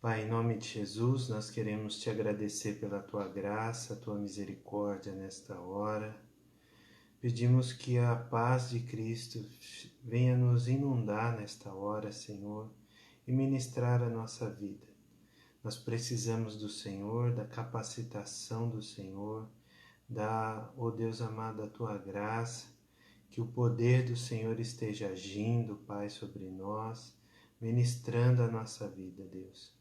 Pai, em nome de Jesus, nós queremos te agradecer pela tua graça, tua misericórdia nesta hora. Pedimos que a paz de Cristo venha nos inundar nesta hora, Senhor, e ministrar a nossa vida. Nós precisamos do Senhor, da capacitação do Senhor, ó Deus amado, a tua graça, que o poder do Senhor esteja agindo, Pai, sobre nós, ministrando a nossa vida, Deus.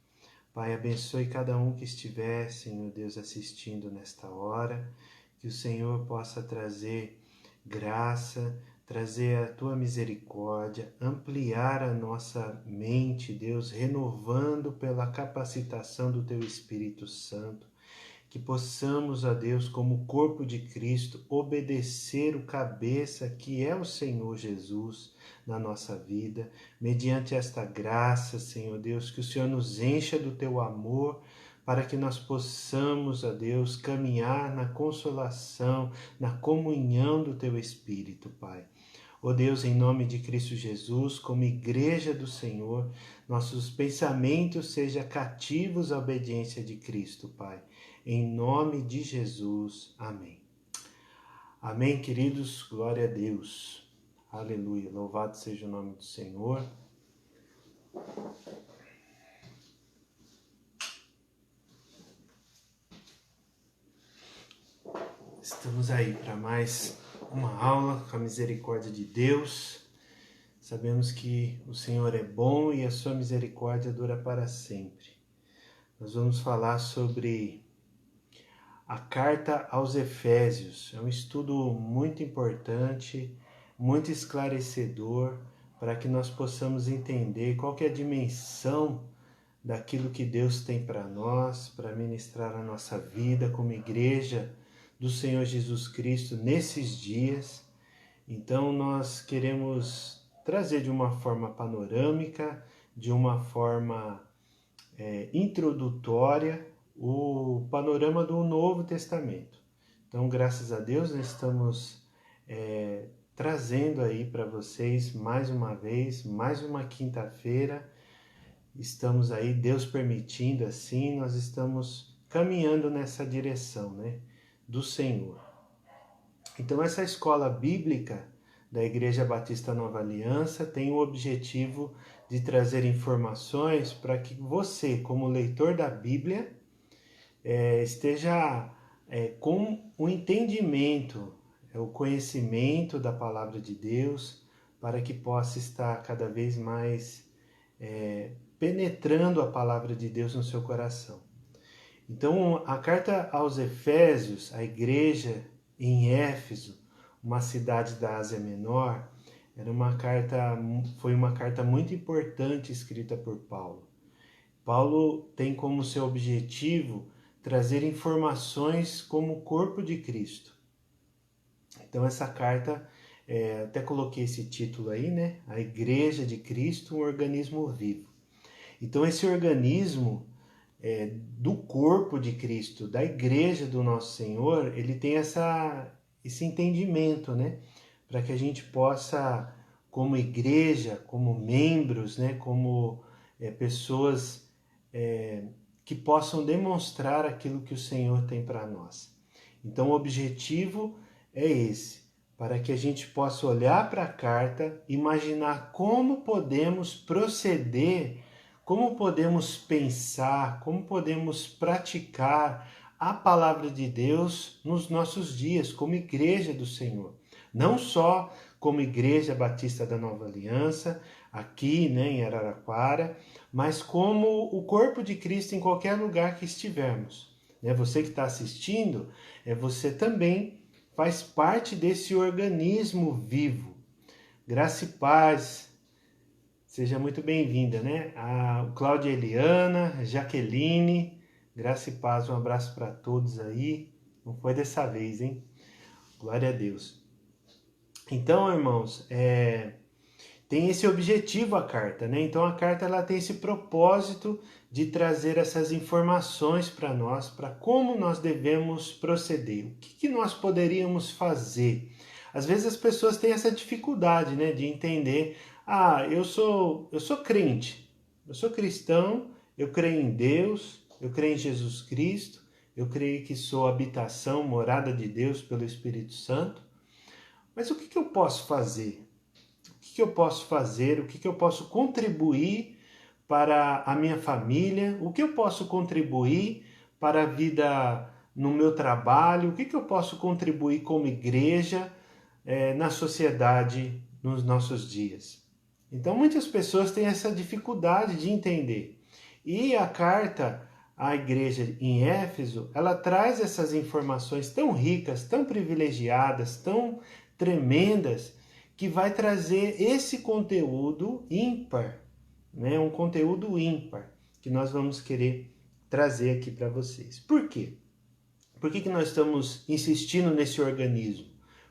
Pai, abençoe cada um que estiver, Senhor Deus, assistindo nesta hora, que o Senhor possa trazer graça, trazer a tua misericórdia, ampliar a nossa mente, Deus, renovando pela capacitação do teu Espírito Santo, que possamos, ó Deus, como corpo de Cristo, obedecer o cabeça que é o Senhor Jesus na nossa vida, mediante esta graça, Senhor Deus, que o Senhor nos encha do teu amor, para que nós possamos, ó Deus, caminhar na consolação, na comunhão do teu Espírito, Pai. Ó Deus, em nome de Cristo Jesus, como igreja do Senhor, nossos pensamentos sejam cativos à obediência de Cristo, Pai. Em nome de Jesus. Amém. Amém, queridos. Glória a Deus. Aleluia. Louvado seja o nome do Senhor. Estamos aí para mais uma aula com a misericórdia de Deus. Sabemos que o Senhor é bom e a sua misericórdia dura para sempre. Nós vamos falar sobre a carta aos Efésios. É um estudo muito importante, muito esclarecedor, para que nós possamos entender qual que é a dimensão daquilo que Deus tem para nós, para ministrar a nossa vida como igreja do Senhor Jesus Cristo nesses dias. Então nós queremos trazer de uma forma panorâmica, de uma forma introdutória, o panorama do Novo Testamento. Então, graças a Deus, nós estamos trazendo aí para vocês mais uma vez, mais uma quinta-feira. Estamos aí, Deus permitindo assim, nós estamos caminhando nessa direção, né, do Senhor. Então, essa escola bíblica da Igreja Batista Nova Aliança tem o objetivo de trazer informações para que você, como leitor da Bíblia, esteja com o entendimento, o conhecimento da Palavra de Deus, para que possa estar cada vez mais penetrando a Palavra de Deus no seu coração. Então, a carta aos Efésios, a igreja em Éfeso, uma cidade da Ásia Menor, foi uma carta muito importante escrita por Paulo. Paulo tem como seu objetivo trazer informações como corpo de Cristo. Então essa carta, até coloquei esse título aí, né? A Igreja de Cristo, um organismo vivo. Então esse organismo do corpo de Cristo, da Igreja do Nosso Senhor, ele tem esse entendimento, né? Para que a gente possa, como igreja, como membros, né? Como pessoas que possam demonstrar aquilo que o Senhor tem para nós. Então o objetivo é esse, para que a gente possa olhar para a carta, imaginar como podemos proceder, como podemos pensar, como podemos praticar a palavra de Deus nos nossos dias, como igreja do Senhor. Não só como Igreja Batista da Nova Aliança, aqui, né, em Araraquara, mas como o corpo de Cristo em qualquer lugar que estivermos. Você que está assistindo, você também faz parte desse organismo vivo. Graça e paz, seja muito bem-vinda, né? A Cláudia Eliana, Jaqueline, graça e paz, um abraço para todos aí. Não foi dessa vez, hein? Glória a Deus. Então, irmãos, tem esse objetivo a carta, né? Então a carta ela tem esse propósito de trazer essas informações para nós, para como nós devemos proceder, o que nós poderíamos fazer. Às vezes as pessoas têm essa dificuldade, né, de entender, eu sou crente, eu sou cristão, eu creio em Deus, eu creio em Jesus Cristo, eu creio que sou habitação, morada de Deus pelo Espírito Santo. Mas o que eu posso fazer? O que eu posso fazer? O que eu posso contribuir para a minha família? O que eu posso contribuir para a vida no meu trabalho? O que eu posso contribuir como igreja na sociedade nos nossos dias? Então, muitas pessoas têm essa dificuldade de entender. E a carta à igreja em Éfeso, ela traz essas informações tão ricas, tão privilegiadas, tão tremendas, que vai trazer esse conteúdo ímpar, né? Um conteúdo ímpar, que nós vamos querer trazer aqui para vocês. Por quê? Por que nós estamos insistindo nesse organismo?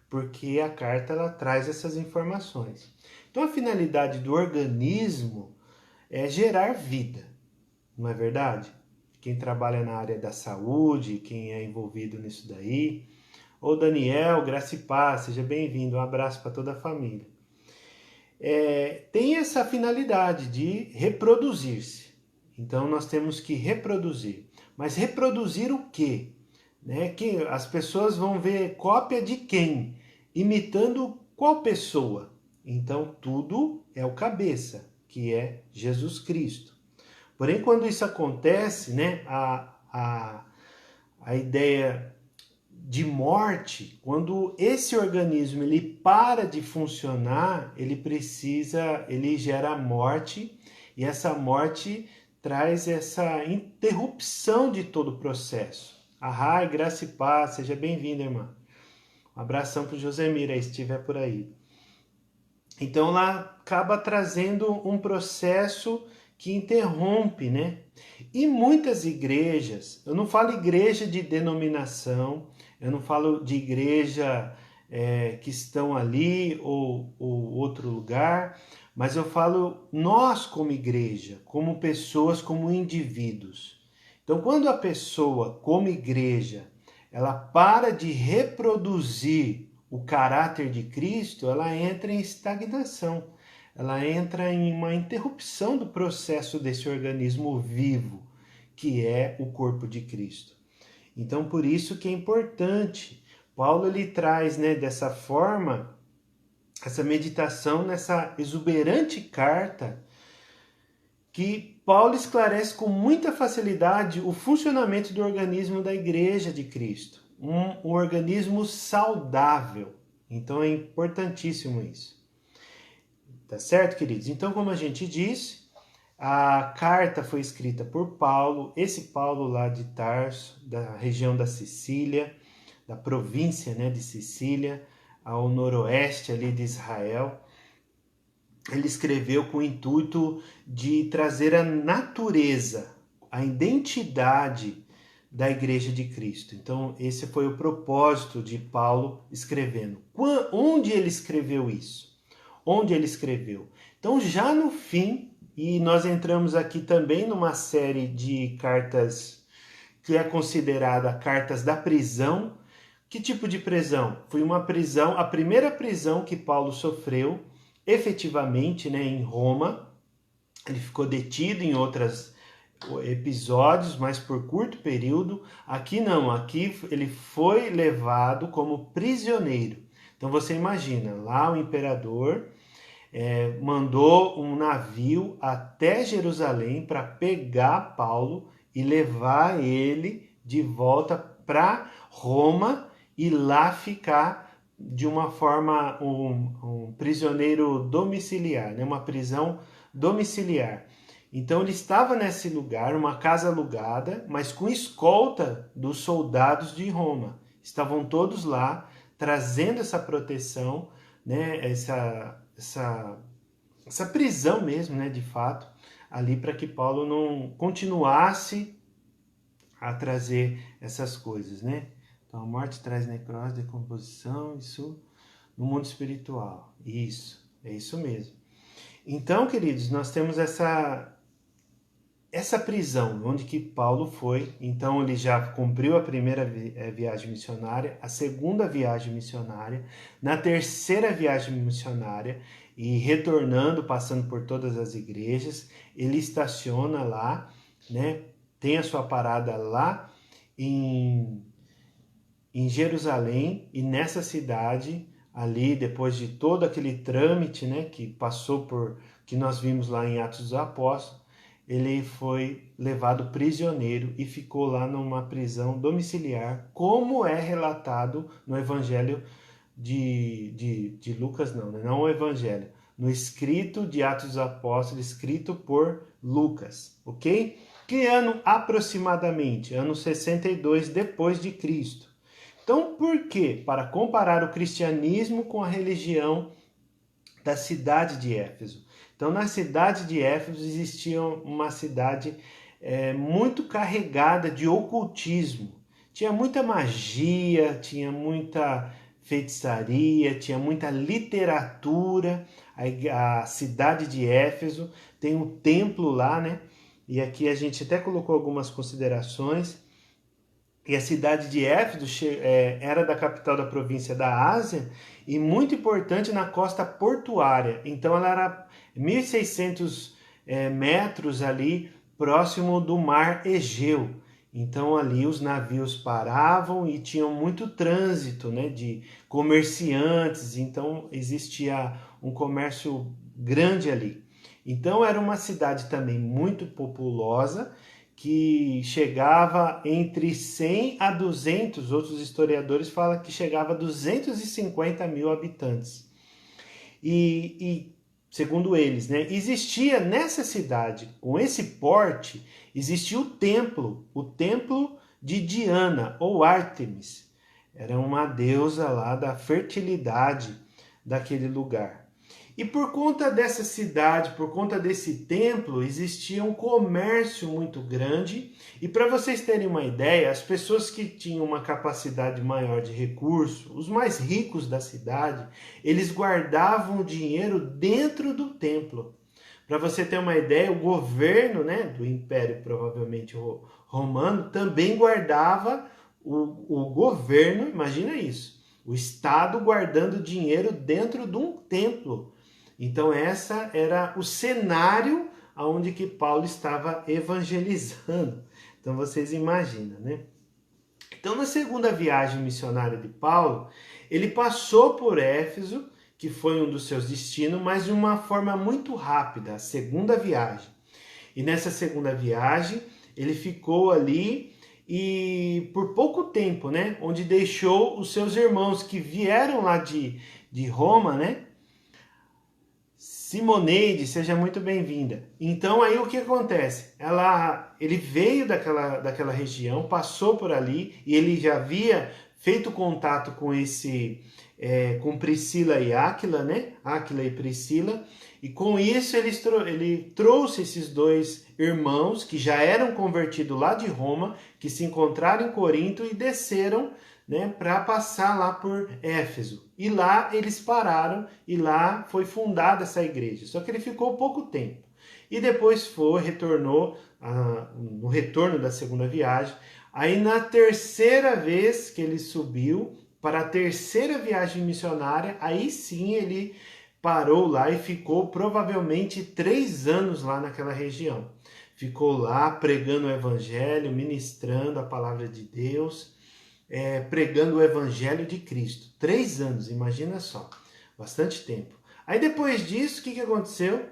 Porque a carta ela traz essas informações. Então a finalidade do organismo é gerar vida, não é verdade? Quem trabalha na área da saúde, quem é envolvido nisso daí. Ô Daniel, graça e paz, seja bem-vindo, um abraço para toda a família. Tem essa finalidade de reproduzir-se. Então nós temos que reproduzir. Mas reproduzir o quê? Que as pessoas vão ver cópia de quem? Imitando qual pessoa? Então tudo é o cabeça, que é Jesus Cristo. Porém, quando isso acontece, a ideia de morte, quando esse organismo ele para de funcionar, ele gera morte, e essa morte traz essa interrupção de todo o processo. Ahai, graça e paz, seja bem-vinda, irmã. Um abração para o Josemir, aí, se estiver por aí. Então, lá acaba trazendo um processo que interrompe, né? E muitas igrejas, eu não falo igreja de denominação, eu não falo de igreja que estão ali ou outro lugar, mas eu falo nós como igreja, como pessoas, como indivíduos. Então, quando a pessoa, como igreja, ela para de reproduzir o caráter de Cristo, ela entra em estagnação. Ela entra em uma interrupção do processo desse organismo vivo, que é o corpo de Cristo. Então, por isso que é importante. Paulo ele traz, dessa forma, essa meditação nessa exuberante carta, que Paulo esclarece com muita facilidade o funcionamento do organismo da Igreja de Cristo. Um organismo saudável. Então, é importantíssimo isso. Tá certo, queridos? Então, como a gente disse, a carta foi escrita por Paulo, esse Paulo lá de Tarso, da região da Sicília, da província de Sicília, ao noroeste ali de Israel. Ele escreveu com o intuito de trazer a natureza, a identidade da Igreja de Cristo. Então, esse foi o propósito de Paulo escrevendo. Onde ele escreveu isso? Onde ele escreveu? Então, já no fim, e nós entramos aqui também numa série de cartas que é considerada cartas da prisão. Que tipo de prisão? Foi uma prisão, a primeira prisão que Paulo sofreu efetivamente em Roma. Ele ficou detido em outros episódios, mas por curto período. Aqui não, aqui ele foi levado como prisioneiro. Então você imagina, lá o imperador mandou um navio até Jerusalém para pegar Paulo e levar ele de volta para Roma e lá ficar de uma forma um prisioneiro domiciliar, uma prisão domiciliar. Então ele estava nesse lugar, uma casa alugada, mas com escolta dos soldados de Roma. Estavam todos lá trazendo essa proteção, essa prisão mesmo, de fato, ali para que Paulo não continuasse a trazer essas coisas, Então a morte traz necrose, decomposição, isso no mundo espiritual. Isso, é isso mesmo. Então, queridos, nós temos essa prisão, onde que Paulo foi. Então ele já cumpriu a primeira viagem missionária, a segunda viagem missionária, na terceira viagem missionária, e retornando, passando por todas as igrejas, ele estaciona lá né, tem a sua parada lá em, em Jerusalém, e nessa cidade, ali, depois de todo aquele trâmite, né, que passou por, que nós vimos lá em Atos dos Apóstolos, ele foi levado prisioneiro e ficou lá numa prisão domiciliar, como é relatado no Evangelho de Lucas, não, né? Não o Evangelho, no escrito de Atos dos Apóstolos, escrito por Lucas, ok? Que ano aproximadamente? Ano 62 depois de Cristo. Então, por quê? Para comparar o cristianismo com a religião da cidade de Éfeso. Então, na cidade de Éfeso existia uma cidade muito carregada de ocultismo. Tinha muita magia, tinha muita feitiçaria, tinha muita literatura. A cidade de Éfeso tem um templo lá, né? E aqui a gente até colocou algumas considerações. E a cidade de Éfeso era da capital da província da Ásia e muito importante na costa portuária. Então ela era 1.600 metros ali próximo do mar Egeu. Então ali os navios paravam e tinham muito trânsito, né, de comerciantes. Então existia um comércio grande ali. Então era uma cidade também muito populosa, que chegava entre 100 a 200, outros historiadores falam que chegava a 250 mil habitantes. Segundo eles, né, existia nessa cidade, com esse porte, existia o templo de Diana, ou Ártemis. Era uma deusa lá da fertilidade daquele lugar. E por conta dessa cidade, por conta desse templo, existia um comércio muito grande. E para vocês terem uma ideia, as pessoas que tinham uma capacidade maior de recurso, os mais ricos da cidade, eles guardavam o dinheiro dentro do templo. Para você ter uma ideia, o governo, né, do Império provavelmente romano também guardava o governo, imagina isso, o Estado guardando dinheiro dentro de um templo. Então essa era o cenário onde que Paulo estava evangelizando. Então vocês imaginam, né? Então na segunda viagem missionária de Paulo, ele passou por Éfeso, que foi um dos seus destinos, mas de uma forma muito rápida, a segunda viagem. E nessa segunda viagem, ele ficou ali e por pouco tempo, né? Onde deixou os seus irmãos que vieram lá de Roma, né? Simoneide, seja muito bem-vinda. Então aí o que acontece? Ele veio daquela região, passou por ali e ele já havia feito contato com com Priscila e Áquila, né? Áquila e Priscila. E com isso ele trouxe esses dois irmãos que já eram convertidos lá de Roma, que se encontraram em Corinto e desceram, né, para passar lá por Éfeso. E lá eles pararam e lá foi fundada essa igreja. Só que ele ficou pouco tempo. E depois retornou no retorno da segunda viagem. Aí na terceira vez que ele subiu para a terceira viagem missionária, aí sim ele parou lá e ficou provavelmente 3 anos lá naquela região. Ficou lá pregando o evangelho, ministrando a palavra de Deus, pregando o evangelho de Cristo. 3 anos, imagina só, bastante tempo. Aí depois disso, o que aconteceu?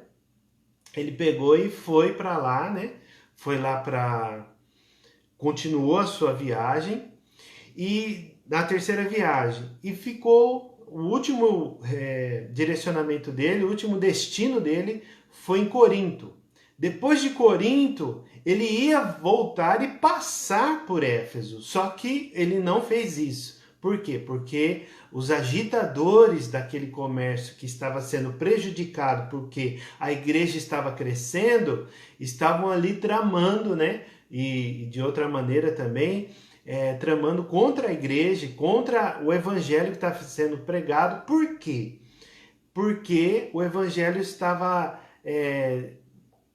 Ele pegou e foi para lá, né? Foi lá continuou a sua viagem e na terceira viagem e ficou o último direcionamento dele, o último destino dele foi em Corinto. Depois de Corinto, ele ia voltar e passar por Éfeso, só que ele não fez isso. Por quê? Porque os agitadores daquele comércio que estava sendo prejudicado porque a igreja estava crescendo, estavam ali tramando, né? E de outra maneira também, tramando contra a igreja, contra o evangelho que estava sendo pregado. Por quê? Porque o evangelho estava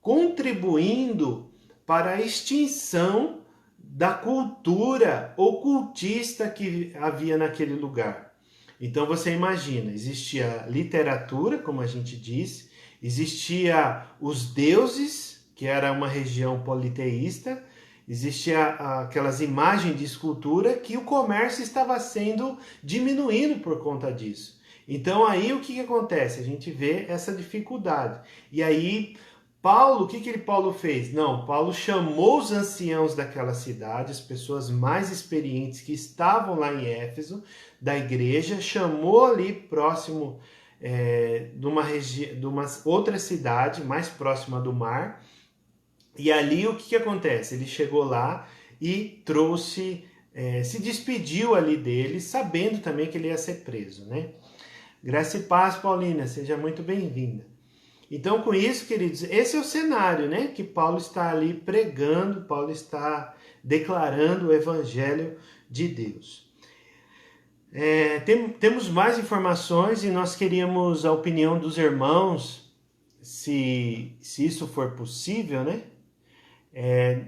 contribuindo para a extinção da cultura ocultista que havia naquele lugar. Então você imagina, existia literatura, como a gente disse, existia os deuses que era uma região politeísta, existia aquelas imagens de escultura que o comércio estava sendo diminuindo por conta disso. Então aí o que acontece? A gente vê essa dificuldade. E aí Paulo, o que Paulo fez? Não, Paulo chamou os anciãos daquela cidade, as pessoas mais experientes que estavam lá em Éfeso, da igreja, chamou ali próximo de uma outra cidade, mais próxima do mar. E ali o que acontece? Ele chegou lá e trouxe, se despediu ali dele, sabendo também que ele ia ser preso, né? Graça e paz, Paulina, seja muito bem-vinda. Então, com isso, queridos, esse é o cenário, né? Que Paulo está ali pregando, Paulo está declarando o evangelho de Deus. Temos mais informações e nós queríamos a opinião dos irmãos, se isso for possível, né?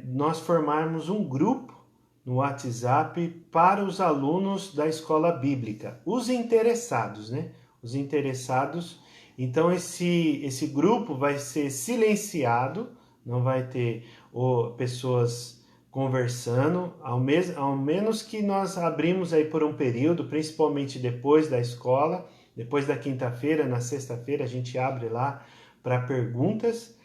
Nós formarmos um grupo no WhatsApp para os alunos da escola bíblica, os interessados, né? Os interessados. Então esse grupo vai ser silenciado, não vai ter pessoas conversando, ao menos que nós abrimos aí por um período, principalmente depois da escola, depois da quinta-feira, na sexta-feira a gente abre lá para perguntas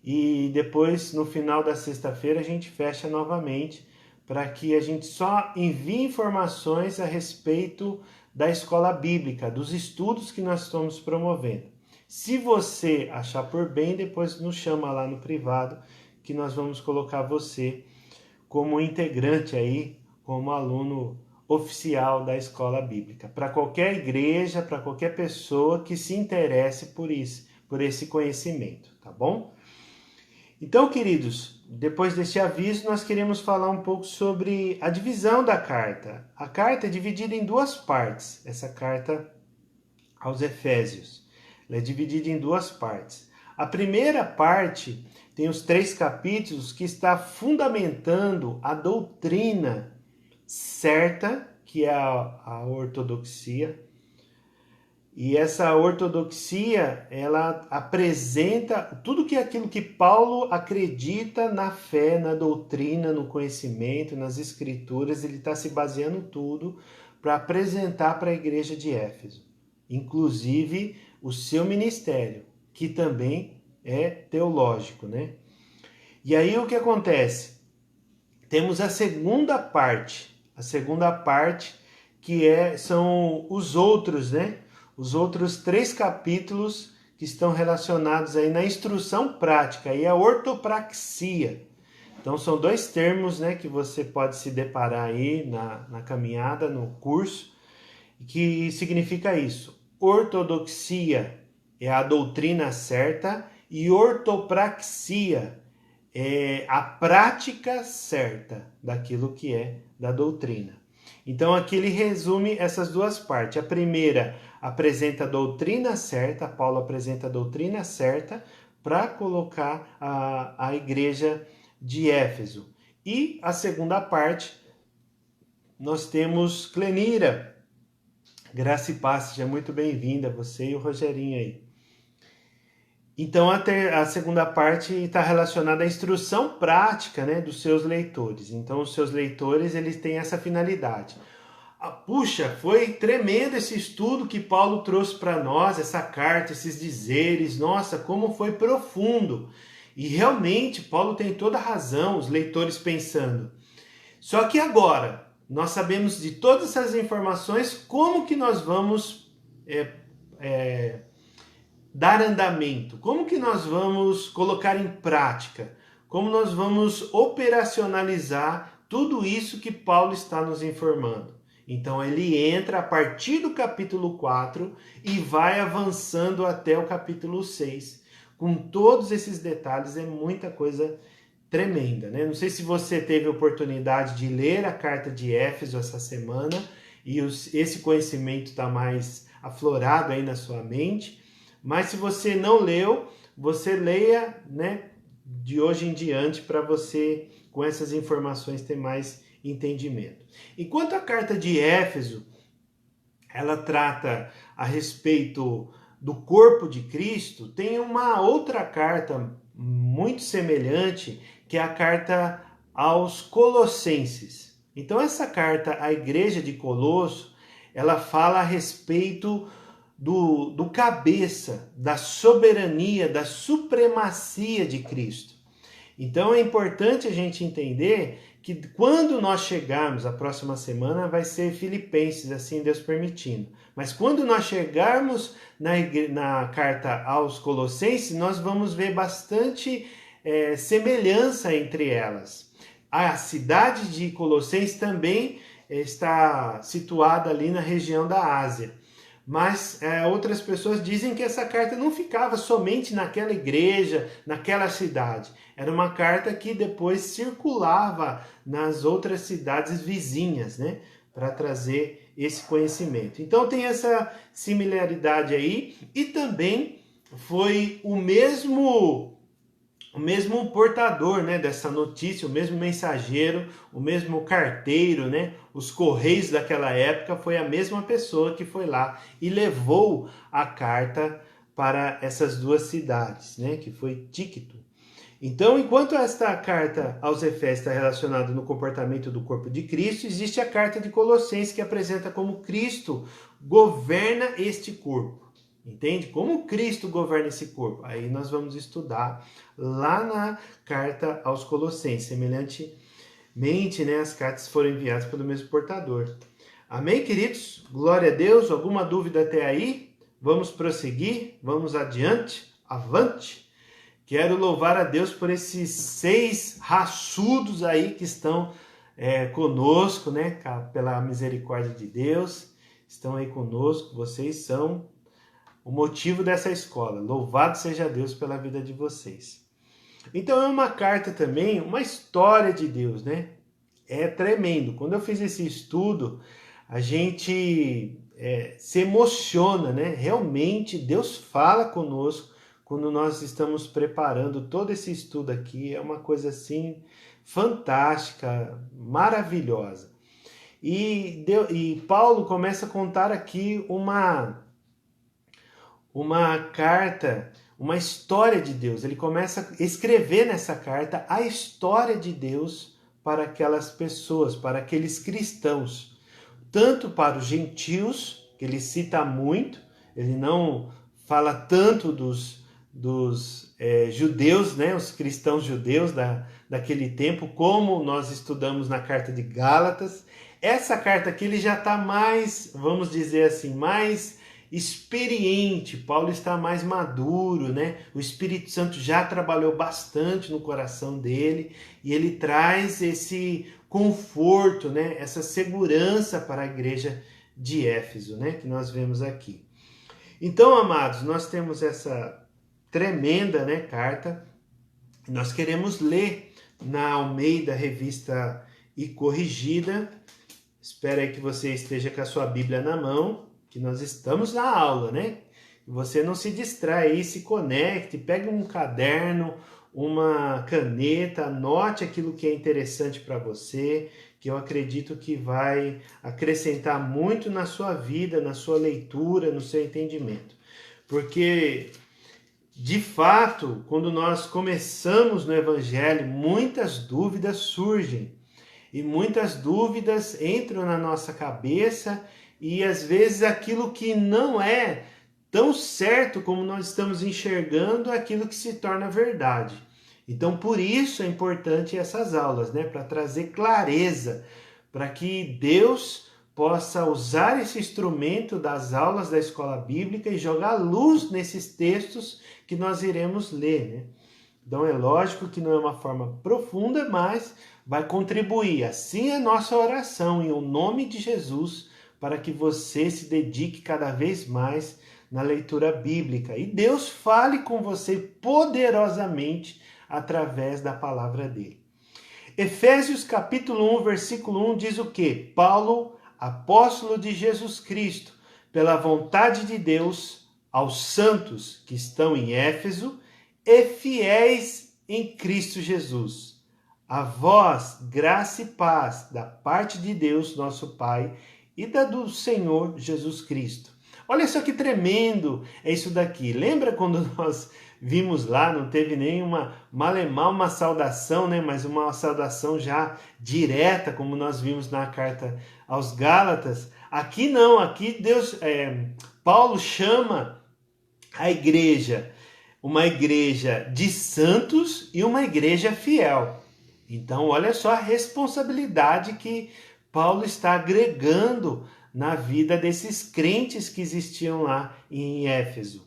e depois no final da sexta-feira a gente fecha novamente para que a gente só envie informações a respeito da escola bíblica, dos estudos que nós estamos promovendo. Se você achar por bem, depois nos chama lá no privado, que nós vamos colocar você como integrante aí, como aluno oficial da escola bíblica. Para qualquer igreja, para qualquer pessoa que se interesse por isso, por esse conhecimento, tá bom? Então, queridos, depois desse aviso, nós queremos falar um pouco sobre a divisão da carta. A carta é dividida em duas partes, essa carta aos Efésios. Ela é dividida em duas partes. A primeira parte tem os 3 capítulos que está fundamentando a doutrina certa, que é a ortodoxia. E essa ortodoxia, ela apresenta tudo aquilo que Paulo acredita na fé, na doutrina, no conhecimento, nas escrituras. Ele está se baseando tudo para apresentar para a igreja de Éfeso. Inclusive o seu ministério, que também é teológico, né? E aí o que acontece? Temos a segunda parte que são os outros, né? Os outros 3 capítulos que estão relacionados aí na instrução prática e a ortopraxia. Então são 2 termos, né, que você pode se deparar aí na caminhada, no curso, que significa isso. Ortodoxia é a doutrina certa e ortopraxia é a prática certa daquilo que é da doutrina. Então aqui ele resume essas duas partes. A primeira apresenta a doutrina certa, Paulo apresenta a doutrina certa para colocar a igreja de Éfeso. E a segunda parte, nós temos Clenira. Graça e paz, seja muito bem-vinda, você e o Rogerinho aí. Então a segunda parte está relacionada à instrução prática, né, dos seus leitores. Então os seus leitores eles têm essa finalidade. Puxa, foi tremendo esse estudo que Paulo trouxe para nós, essa carta, esses dizeres, nossa, como foi profundo. E realmente Paulo tem toda a razão, os leitores pensando. Só que agora, nós sabemos de todas essas informações, como que nós vamos dar andamento? Como que nós vamos colocar em prática? Como nós vamos operacionalizar tudo isso que Paulo está nos informando? Então ele entra a partir do capítulo 4 e vai avançando até o capítulo 6. Com todos esses detalhes, é muita coisa tremenda, né? Não sei se você teve a oportunidade de ler a carta de Éfeso essa semana e esse conhecimento está mais aflorado aí na sua mente. Mas se você não leu, você leia, né, de hoje em diante para você, com essas informações, ter mais entendimento. Enquanto a carta de Éfeso, ela trata a respeito do corpo de Cristo, tem uma outra carta muito semelhante, que é a carta aos Colossenses. Então essa carta à igreja de Colosso, ela fala a respeito do cabeça, da soberania, da supremacia de Cristo. Então é importante a gente entender que quando nós chegarmos, a próxima semana vai ser Filipenses, assim Deus permitindo. Mas quando nós chegarmos na carta aos Colossenses, nós vamos ver bastante semelhança entre elas. A cidade de Colossenses também está situada ali na região da Ásia. Mas outras pessoas dizem que essa carta não ficava somente naquela igreja, naquela cidade. Era uma carta que depois circulava nas outras cidades vizinhas, né? Para trazer esse conhecimento. Então tem essa similaridade aí, e também foi o mesmo portador, né, dessa notícia, o mesmo mensageiro, o mesmo carteiro, né, os correios daquela época, foi a mesma pessoa que foi lá e levou a carta para essas duas cidades, né, que foi Tíquico. Então, enquanto esta carta aos Efésios está relacionada no comportamento do corpo de Cristo, existe a carta de Colossenses, que apresenta como Cristo governa este corpo. Entende? Como Cristo governa esse corpo? Aí nós vamos estudar lá na carta aos Colossenses. Semelhantemente, né, as cartas foram enviadas pelo mesmo portador. Amém, queridos? Glória a Deus. Alguma dúvida até aí? Vamos prosseguir? Vamos adiante? Avante! Quero louvar a Deus por esses 6 raçudos aí que estão conosco, né? Pela misericórdia de Deus. Estão aí conosco. Vocês são o motivo dessa escola. Louvado seja Deus pela vida de vocês. Então é uma carta também, uma história de Deus, né? É tremendo. Quando eu fiz esse estudo, a gente se emociona, né? Realmente Deus fala conosco quando nós estamos preparando todo esse estudo aqui. É uma coisa assim fantástica, maravilhosa. E Paulo começa a contar aqui uma carta, uma história de Deus. Ele começa a escrever nessa carta a história de Deus para aquelas pessoas, para aqueles cristãos. Tanto para os gentios, que ele cita muito, ele não fala tanto dos judeus, né, os cristãos judeus daquele tempo, como nós estudamos na carta de Gálatas. Essa carta aqui ele já está mais, vamos dizer assim, mais experiente. Paulo está mais maduro, né? O Espírito Santo já trabalhou bastante no coração dele e ele traz esse conforto, né? Essa segurança para a igreja de Éfeso, né? Que nós vemos aqui. Então, amados, nós temos essa tremenda, né, carta. Nós queremos ler na Almeida Revista e Corrigida. Espero aí que você esteja com a sua Bíblia na mão, que nós estamos na aula, né? Você não se distrai aí, se conecte, pegue um caderno, uma caneta, anote aquilo que é interessante para você, que eu acredito que vai acrescentar muito na sua vida, na sua leitura, no seu entendimento. Porque, de fato, quando nós começamos no Evangelho, muitas dúvidas surgem. E muitas dúvidas entram na nossa cabeça e às vezes aquilo que não é tão certo como nós estamos enxergando é aquilo que se torna verdade. Então, por isso é importante essas aulas, né? Para trazer clareza, para que Deus possa usar esse instrumento das aulas da escola bíblica e jogar luz nesses textos que nós iremos ler, né? Então é lógico que não é uma forma profunda, mas vai contribuir. Assim é a nossa oração, em nome de Jesus, para que você se dedique cada vez mais na leitura bíblica. E Deus fale com você poderosamente através da palavra dele. Efésios capítulo 1, versículo 1 diz o quê? Paulo, apóstolo de Jesus Cristo, pela vontade de Deus, aos santos que estão em Éfeso e fiéis em Cristo Jesus. A vós, graça e paz da parte de Deus, nosso Pai, e da do Senhor Jesus Cristo. Olha só que tremendo é isso daqui. Lembra quando nós vimos lá, não teve nenhuma, malemar uma saudação, né? Mas uma saudação já direta, como nós vimos na carta aos Gálatas. Aqui não, aqui Paulo chama a igreja, uma igreja de santos e uma igreja fiel. Então, olha só a responsabilidade que Paulo está agregando na vida desses crentes que existiam lá em Éfeso.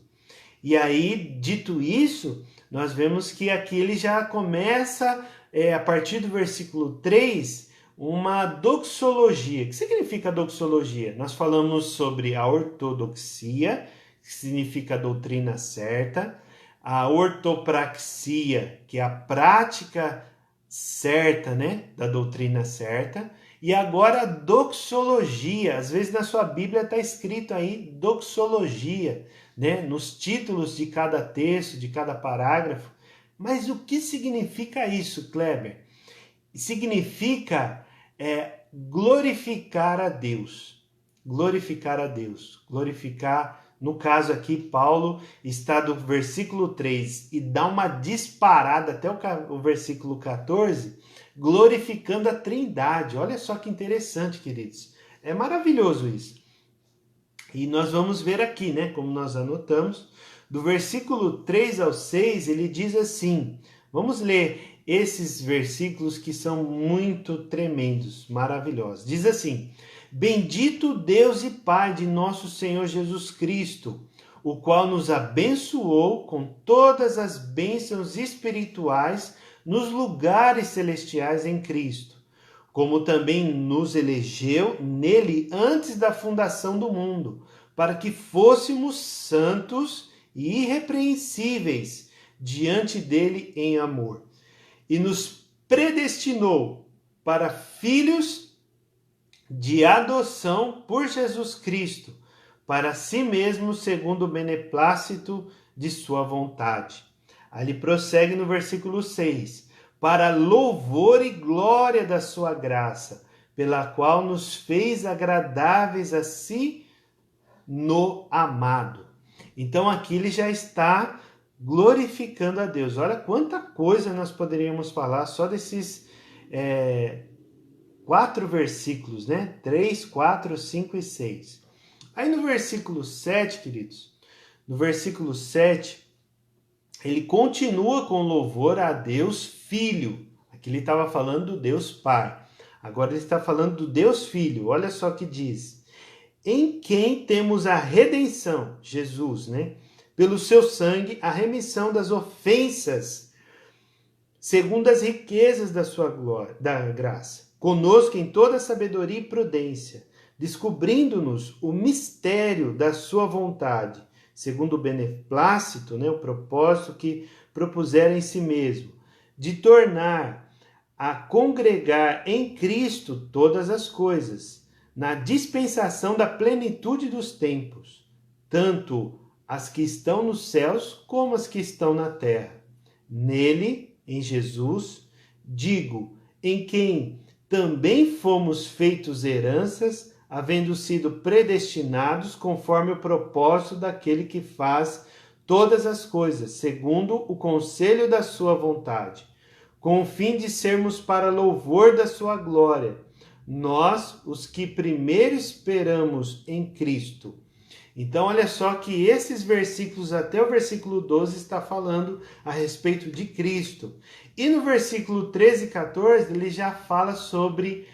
E aí, dito isso, nós vemos que aqui ele já começa, a partir do versículo 3, uma doxologia. O que significa doxologia? Nós falamos sobre a ortodoxia, que significa a doutrina certa, a ortopraxia, que é a prática certa, né, da doutrina certa, e agora a doxologia. Às vezes na sua Bíblia está escrito aí doxologia, né, nos títulos de cada texto, de cada parágrafo. Mas o que significa isso, Kleber? Significa glorificar a Deus. Glorificar a Deus. Glorificar, no caso aqui, Paulo está do versículo 3 e dá uma disparada até o versículo 14, glorificando a Trindade. Olha só que interessante, queridos. É maravilhoso isso. E nós vamos ver aqui, né, como nós anotamos, do versículo 3 ao 6, ele diz assim, vamos ler esses versículos que são muito tremendos, maravilhosos. Diz assim: Bendito Deus e Pai de nosso Senhor Jesus Cristo, o qual nos abençoou com todas as bênçãos espirituais nos lugares celestiais em Cristo, como também nos elegeu nele antes da fundação do mundo, para que fôssemos santos e irrepreensíveis diante dele em amor. E nos predestinou para filhos de adoção por Jesus Cristo, para si mesmo, segundo o beneplácito de sua vontade. Aí ele prossegue no versículo 6, para louvor e glória da sua graça, pela qual nos fez agradáveis a si no amado. Então aqui ele já está glorificando a Deus. Olha quanta coisa nós poderíamos falar só desses 4 versículos, né? 3, 4, 5 e 6. Aí no versículo 7, queridos, no versículo 7, ele continua com louvor a Deus Filho. Aqui ele estava falando do Deus Pai. Agora ele está falando do Deus Filho. Olha só o que diz. Em quem temos a redenção, Jesus, né? Pelo seu sangue, a remissão das ofensas, segundo as riquezas da sua glória, da graça. Conosco em toda sabedoria e prudência, descobrindo-nos o mistério da sua vontade, segundo o beneplácito, né, o propósito que propuseram em si mesmo, de tornar a congregar em Cristo todas as coisas, na dispensação da plenitude dos tempos, tanto as que estão nos céus como as que estão na terra. Nele, em Jesus, digo, em quem também fomos feitos heranças, havendo sido predestinados conforme o propósito daquele que faz todas as coisas, segundo o conselho da sua vontade, com o fim de sermos para louvor da sua glória, nós, os que primeiro esperamos em Cristo. Então, olha só que esses versículos, até o versículo 12, está falando a respeito de Cristo. E no versículo 13 e 14, ele já fala sobre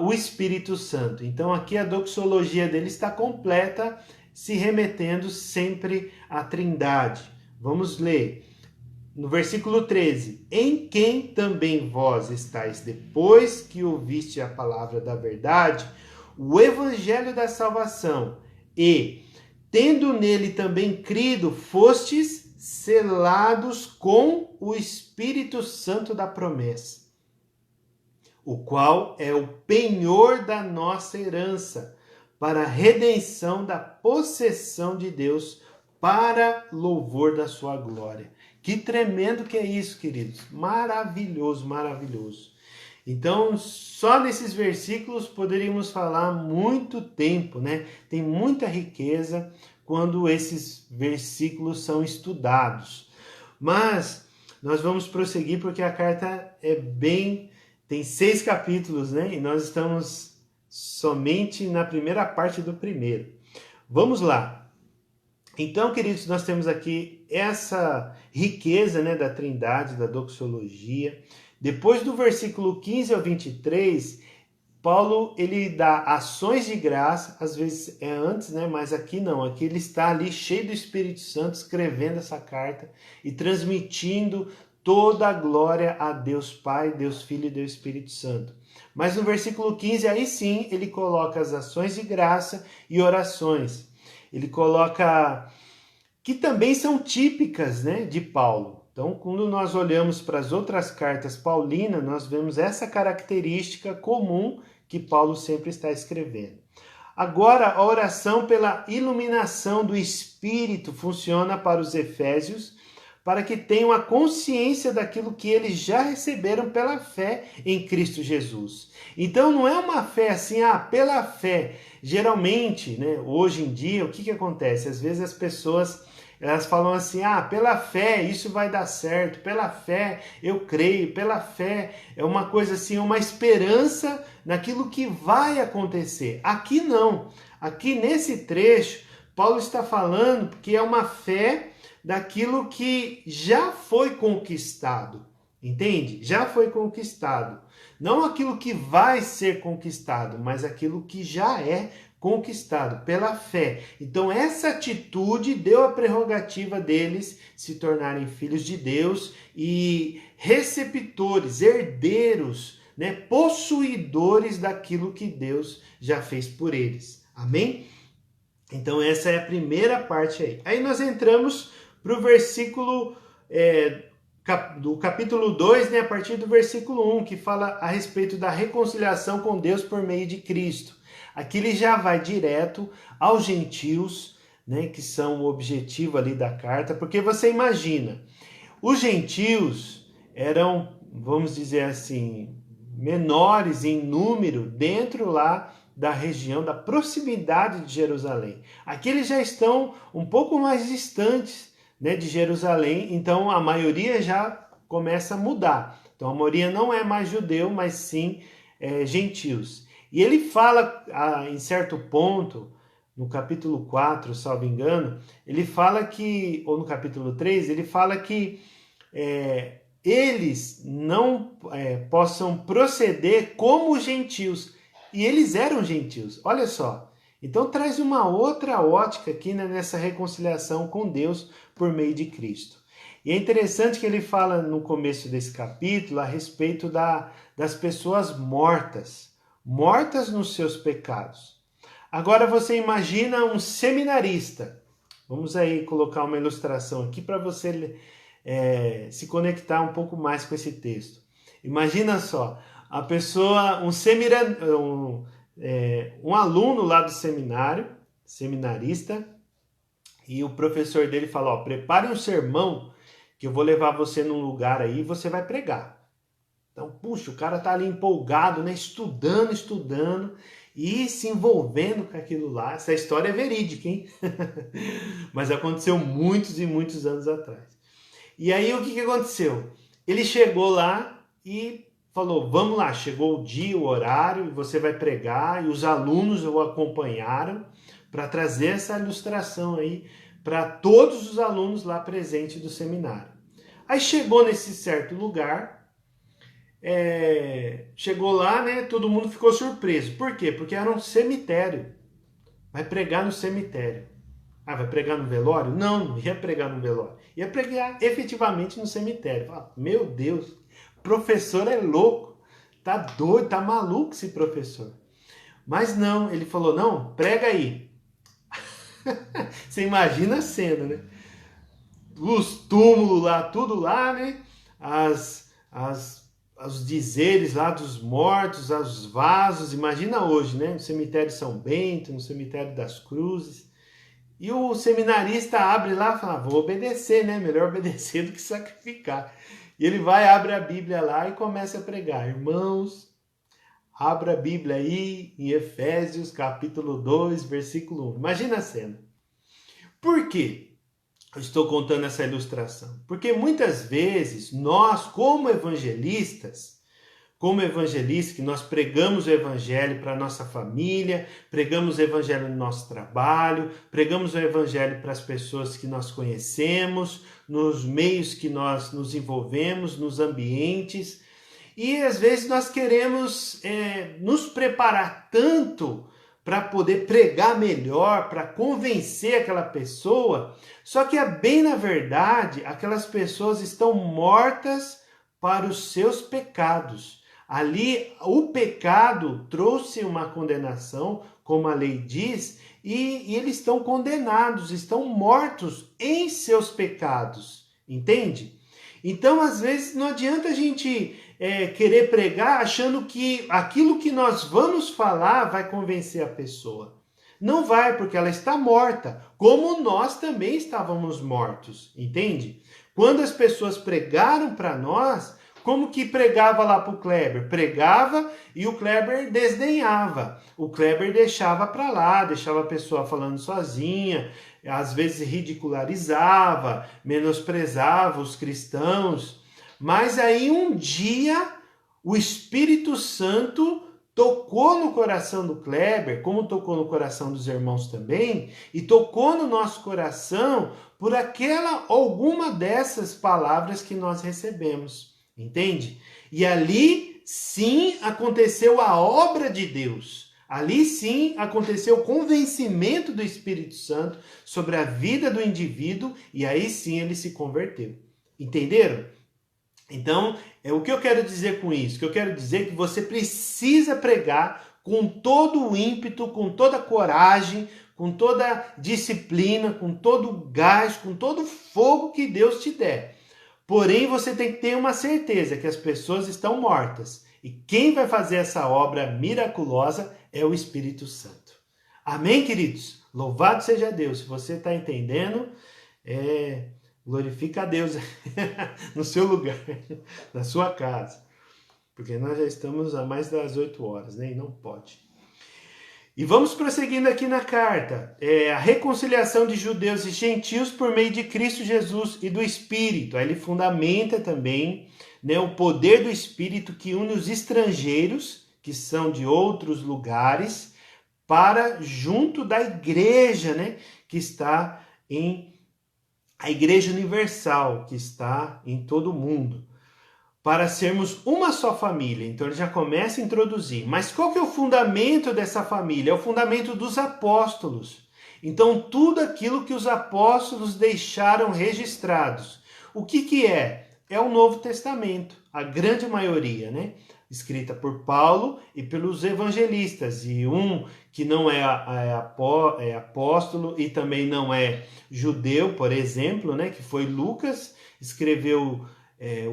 o Espírito Santo. Então, aqui a doxologia dele está completa, se remetendo sempre à Trindade. Vamos ler. No versículo 13, em quem também vós estáis depois que ouviste a palavra da verdade, o evangelho da salvação, e, tendo nele também crido, fostes selados com o Espírito Santo da promessa, o qual é o penhor da nossa herança, para a redenção da possessão de Deus, para louvor da sua glória. Que tremendo que é isso, queridos. Maravilhoso, maravilhoso. Então, só nesses versículos poderíamos falar muito tempo, né? Tem muita riqueza quando esses versículos são estudados. Mas nós vamos prosseguir porque a carta tem 6 capítulos, né? E nós estamos somente na primeira parte do primeiro. Vamos lá. Então, queridos, nós temos aqui essa riqueza, né, da Trindade, da doxologia. Depois do versículo 15 ao 23, Paulo, ele dá ações de graça, às vezes é antes, né? Mas aqui não, aqui ele está ali cheio do Espírito Santo, escrevendo essa carta e transmitindo toda a glória a Deus Pai, Deus Filho e Deus Espírito Santo. Mas no versículo 15, aí sim, ele coloca as ações de graça e orações. Ele coloca que também são típicas, né, de Paulo. Então, quando nós olhamos para as outras cartas paulinas, nós vemos essa característica comum que Paulo sempre está escrevendo. Agora, a oração pela iluminação do Espírito funciona para os efésios, para que tenham a consciência daquilo que eles já receberam pela fé em Cristo Jesus. Então, não é uma fé assim, pela fé. Geralmente, né, hoje em dia, o que acontece? Às vezes as pessoas elas falam assim, pela fé isso vai dar certo, pela fé eu creio, pela fé é uma coisa assim, uma esperança naquilo que vai acontecer. Aqui não, aqui nesse trecho, Paulo está falando que é uma fé daquilo que já foi conquistado, entende? Já foi conquistado. Não aquilo que vai ser conquistado, mas aquilo que já é conquistado pela fé. Então essa atitude deu a prerrogativa deles se tornarem filhos de Deus e receptores, herdeiros, né, possuidores daquilo que Deus já fez por eles. Amém? Então essa é a primeira parte aí. Aí nós entramos para o versículo do capítulo 2, né, a partir do versículo 1, que fala a respeito da reconciliação com Deus por meio de Cristo. Aqui ele já vai direto aos gentios, né, que são o objetivo ali da carta, porque você imagina, os gentios eram, vamos dizer assim, menores em número dentro lá da região, da proximidade de Jerusalém. Aqui eles já estão um pouco mais distantes, né, de Jerusalém, então a maioria já começa a mudar. Então a maioria não é mais judeu, mas sim gentios. E ele fala, em certo ponto, no capítulo 4, salvo engano, ele fala que, ou no capítulo 3, ele fala que eles não possam proceder como gentios. E eles eram gentios, olha só. Então traz uma outra ótica aqui, né, nessa reconciliação com Deus por meio de Cristo. E é interessante que ele fala no começo desse capítulo a respeito das pessoas mortas nos seus pecados. Agora você imagina um seminarista. Vamos aí colocar uma ilustração aqui para você se conectar um pouco mais com esse texto. Imagina só, a pessoa, um aluno lá do seminarista, e o professor dele fala, prepare um sermão que eu vou levar você num lugar aí e você vai pregar. Então, puxa, o cara tá ali empolgado, né? Estudando e se envolvendo com aquilo lá. Essa história é verídica, hein? Mas aconteceu muitos e muitos anos atrás. E aí, o que aconteceu? Ele chegou lá e falou, vamos lá, chegou o dia, o horário, e você vai pregar, e os alunos o acompanharam para trazer essa ilustração aí para todos os alunos lá presentes do seminário. Aí chegou nesse certo lugar, chegou lá, né? Todo mundo ficou surpreso. Por quê? Porque era um cemitério. Vai pregar no cemitério. Vai pregar no velório? Não ia pregar no velório. Ia pregar efetivamente no cemitério. Meu Deus, professor é louco. Tá doido, tá maluco esse professor. Mas não, ele falou, não, prega aí. Você imagina a cena, né? Os túmulos lá, tudo lá, né? Os dizeres lá dos mortos, os vasos, imagina hoje, né? No cemitério São Bento, no cemitério das Cruzes. E o seminarista abre lá e fala, vou obedecer, né? Melhor obedecer do que sacrificar. E ele vai, abre a Bíblia lá e começa a pregar. Irmãos, abra a Bíblia aí em Efésios capítulo 2, versículo 1. Imagina a cena. Por quê? eu estou contando essa ilustração? Porque muitas vezes nós, como evangelistas, que nós pregamos o evangelho para a nossa família, pregamos o evangelho no nosso trabalho, pregamos o evangelho para as pessoas que nós conhecemos, nos meios que nós nos envolvemos, nos ambientes. E às vezes nós queremos nos preparar tanto para poder pregar melhor, para convencer aquela pessoa, só que bem na verdade, aquelas pessoas estão mortas para os seus pecados. Ali, o pecado trouxe uma condenação, como a lei diz, e eles estão condenados, estão mortos em seus pecados, entende? Então, às vezes, não adianta a gente querer pregar achando que aquilo que nós vamos falar vai convencer a pessoa. Não vai, porque ela está morta, como nós também estávamos mortos, entende? Quando as pessoas pregaram para nós, como que pregava lá para o Kleber? Pregava e o Kleber desdenhava. O Kleber deixava para lá, deixava a pessoa falando sozinha, às vezes ridicularizava, menosprezava os cristãos. Mas aí um dia o Espírito Santo tocou no coração do Kleber, como tocou no coração dos irmãos também, e tocou no nosso coração por alguma dessas palavras que nós recebemos. Entende? E ali sim aconteceu a obra de Deus. Ali sim aconteceu o convencimento do Espírito Santo sobre a vida do indivíduo e aí sim ele se converteu. Entenderam? Então, o que eu quero dizer com isso? Que eu quero dizer que você precisa pregar com todo o ímpeto, com toda a coragem, com toda a disciplina, com todo o gás, com todo o fogo que Deus te der. Porém, você tem que ter uma certeza que as pessoas estão mortas. E quem vai fazer essa obra miraculosa é o Espírito Santo. Amém, queridos? Louvado seja Deus. Se você está entendendo, glorifica a Deus no seu lugar, na sua casa. Porque nós já estamos a mais das 8 horas, né? E não pode. E vamos prosseguindo aqui na carta. A reconciliação de judeus e gentios por meio de Cristo Jesus e do Espírito. Aí ele fundamenta também, né, o poder do Espírito que une os estrangeiros, que são de outros lugares, para junto da igreja, né, que está a Igreja Universal, que está em todo o mundo, para sermos uma só família. Então ele já começa a introduzir. Mas qual que é o fundamento dessa família? É o fundamento dos apóstolos. Então tudo aquilo que os apóstolos deixaram registrados. O que é? É o Novo Testamento, a grande maioria, né? Escrita por Paulo e pelos evangelistas. E um que não é apóstolo e também não é judeu, por exemplo, né? Que foi Lucas, escreveu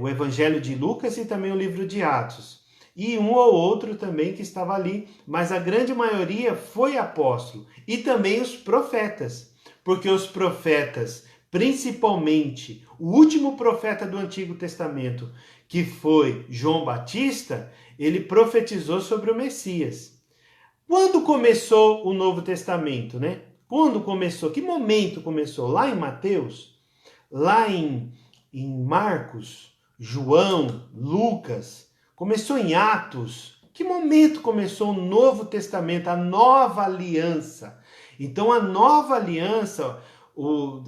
o Evangelho de Lucas e também o livro de Atos. E um ou outro também que estava ali, mas a grande maioria foi apóstolo. E também os profetas, porque os profetas, principalmente o último profeta do Antigo Testamento, que foi João Batista, ele profetizou sobre o Messias. Quando começou o Novo Testamento, né? Quando começou? Que momento começou? Lá em Mateus? Lá em Marcos, João, Lucas, começou em Atos. Que momento começou o Novo Testamento, a nova aliança? Então a nova aliança,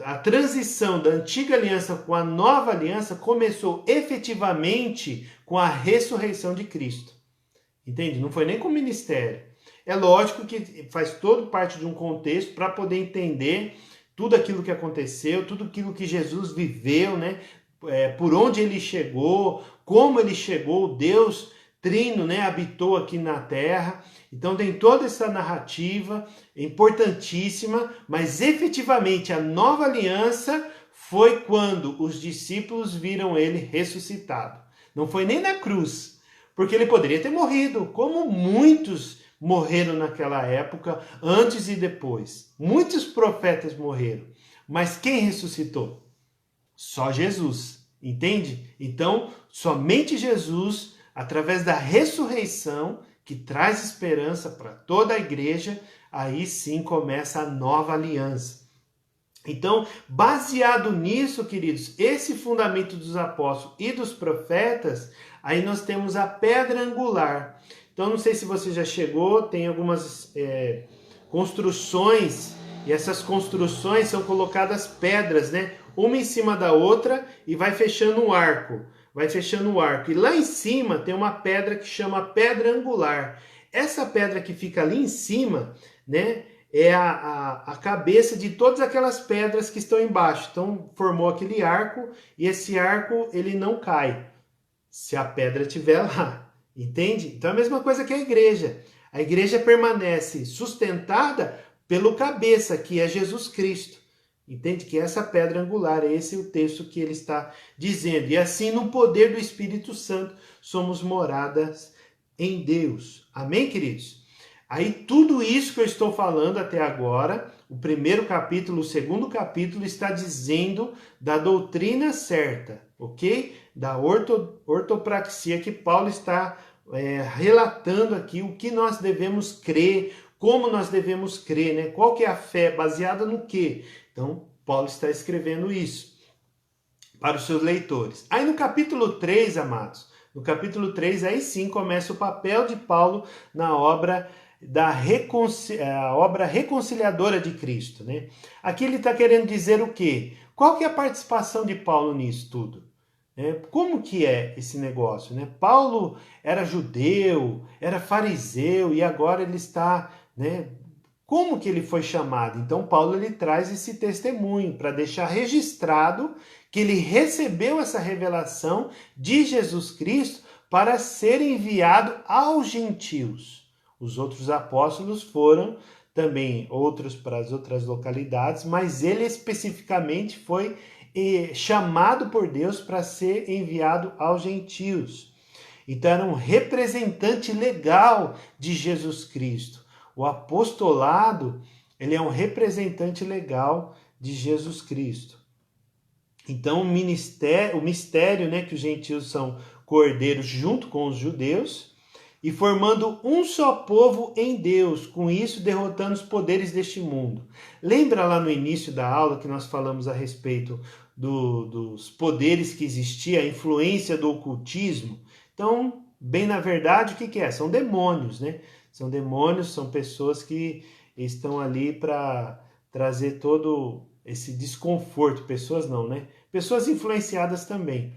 a transição da antiga aliança com a nova aliança começou efetivamente com a ressurreição de Cristo. Entende? Não foi nem com o ministério. É lógico que faz todo parte de um contexto para poder entender tudo aquilo que aconteceu, tudo aquilo que Jesus viveu, né? Por onde ele chegou, como ele chegou, Deus Trino, né? Habitou aqui na terra. Então tem toda essa narrativa importantíssima, mas efetivamente a nova aliança foi quando os discípulos viram ele ressuscitado. Não foi nem na cruz, porque ele poderia ter morrido, como muitos morreram naquela época, antes e depois. Muitos profetas morreram. Mas quem ressuscitou? Só Jesus. Entende? Então, somente Jesus, através da ressurreição, que traz esperança para toda a igreja, aí sim começa a nova aliança. Então, baseado nisso, queridos, esse fundamento dos apóstolos e dos profetas, aí nós temos a pedra angular. Então, não sei se você já chegou, tem algumas construções, e essas construções são colocadas pedras, né? Uma em cima da outra e vai fechando um arco. Vai fechando o arco. E lá em cima tem uma pedra que chama pedra angular. Essa pedra que fica ali em cima, né? É a cabeça de todas aquelas pedras que estão embaixo. Então, formou aquele arco e esse arco ele não cai se a pedra estiver lá. Entende? Então, é a mesma coisa que a igreja. A igreja permanece sustentada pelo cabeça, que é Jesus Cristo. Entende? Que essa pedra angular, esse é o texto que ele está dizendo. E assim, no poder do Espírito Santo, somos moradas em Deus. Amém, queridos? Aí tudo isso que eu estou falando até agora, o primeiro capítulo, o segundo capítulo, está dizendo da doutrina certa, ok? Da ortopraxia que Paulo está relatando aqui, o que nós devemos crer, como nós devemos crer, né? Qual que é a fé, baseada no quê? Então, Paulo está escrevendo isso para os seus leitores. Aí no capítulo 3, amados, no capítulo 3, aí sim começa o papel de Paulo na obra a obra reconciliadora de Cristo, né? Aqui ele está querendo dizer o quê? Qual que é a participação de Paulo nisso tudo? Como que é esse negócio, né? Paulo era judeu, era fariseu e agora ele está, né? Como que ele foi chamado? Então Paulo ele traz esse testemunho para deixar registrado que ele recebeu essa revelação de Jesus Cristo para ser enviado aos gentios. Os outros apóstolos foram também outros para as outras localidades, mas ele especificamente foi chamado por Deus para ser enviado aos gentios. Então era um representante legal de Jesus Cristo. O apostolado, ele é um representante legal de Jesus Cristo. Então o mistério, né, que os gentios são cordeiros junto com os judeus, e formando um só povo em Deus, com isso derrotando os poderes deste mundo. Lembra lá no início da aula que nós falamos a respeito dos poderes que existia, a influência do ocultismo? Então, bem na verdade, o que é? São demônios, né? São demônios, são pessoas que estão ali para trazer todo esse desconforto. Pessoas não, né? Pessoas influenciadas também,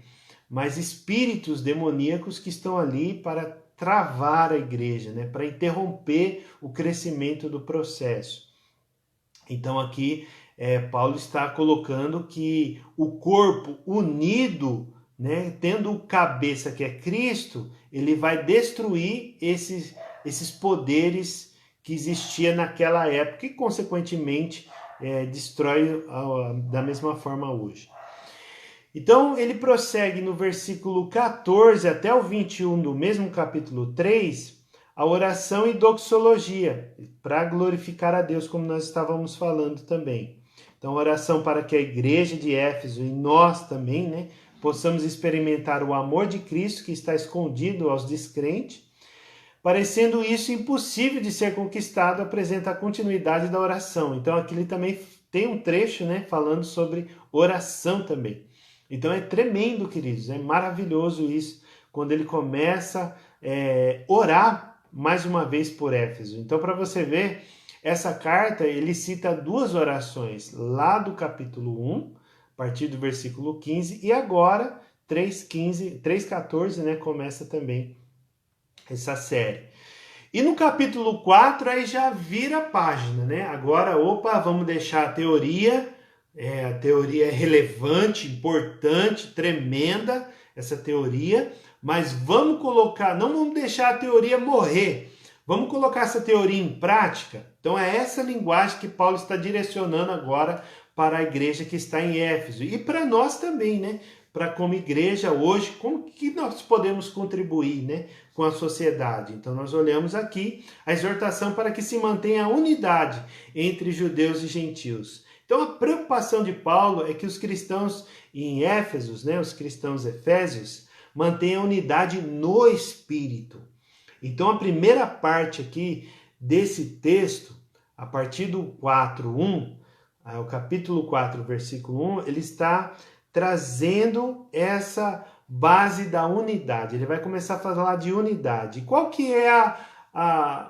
mas espíritos demoníacos que estão ali para travar a igreja, né, para interromper o crescimento do processo. Então aqui Paulo está colocando que o corpo unido, né, tendo o cabeça que é Cristo, ele vai destruir esses poderes que existia naquela época e consequentemente destrói da mesma forma hoje. Então, ele prossegue no versículo 14 até o 21 do mesmo capítulo 3, a oração e doxologia, para glorificar a Deus, como nós estávamos falando também. Então, oração para que a igreja de Éfeso e nós também, né, possamos experimentar o amor de Cristo que está escondido aos descrentes. Parecendo isso impossível de ser conquistado, apresenta a continuidade da oração. Então, aqui ele também tem um trecho, né, falando sobre oração também. Então é tremendo, queridos, é maravilhoso isso, quando ele começa a orar mais uma vez por Éfeso. Então, para você ver, essa carta, ele cita duas orações, lá do capítulo 1, a partir do versículo 15, e agora, 3:14, né, começa também essa série. E no capítulo 4, aí já vira a página, né? Agora, vamos deixar a teoria é relevante, importante, tremenda, essa teoria, mas vamos colocar, não vamos deixar a teoria morrer, vamos colocar essa teoria em prática. Então é essa linguagem que Paulo está direcionando agora para a igreja que está em Éfeso e para nós também, né? Para como igreja hoje, como que nós podemos contribuir, né, com a sociedade. Então nós olhamos aqui a exortação para que se mantenha a unidade entre judeus e gentios. Então a preocupação de Paulo é que os cristãos em Éfeso, né, os cristãos efésios, mantenham a unidade no Espírito. Então a primeira parte aqui desse texto, a partir do 4:1, o capítulo 4, versículo 1, ele está trazendo essa base da unidade. Ele vai começar a falar de unidade. Qual que é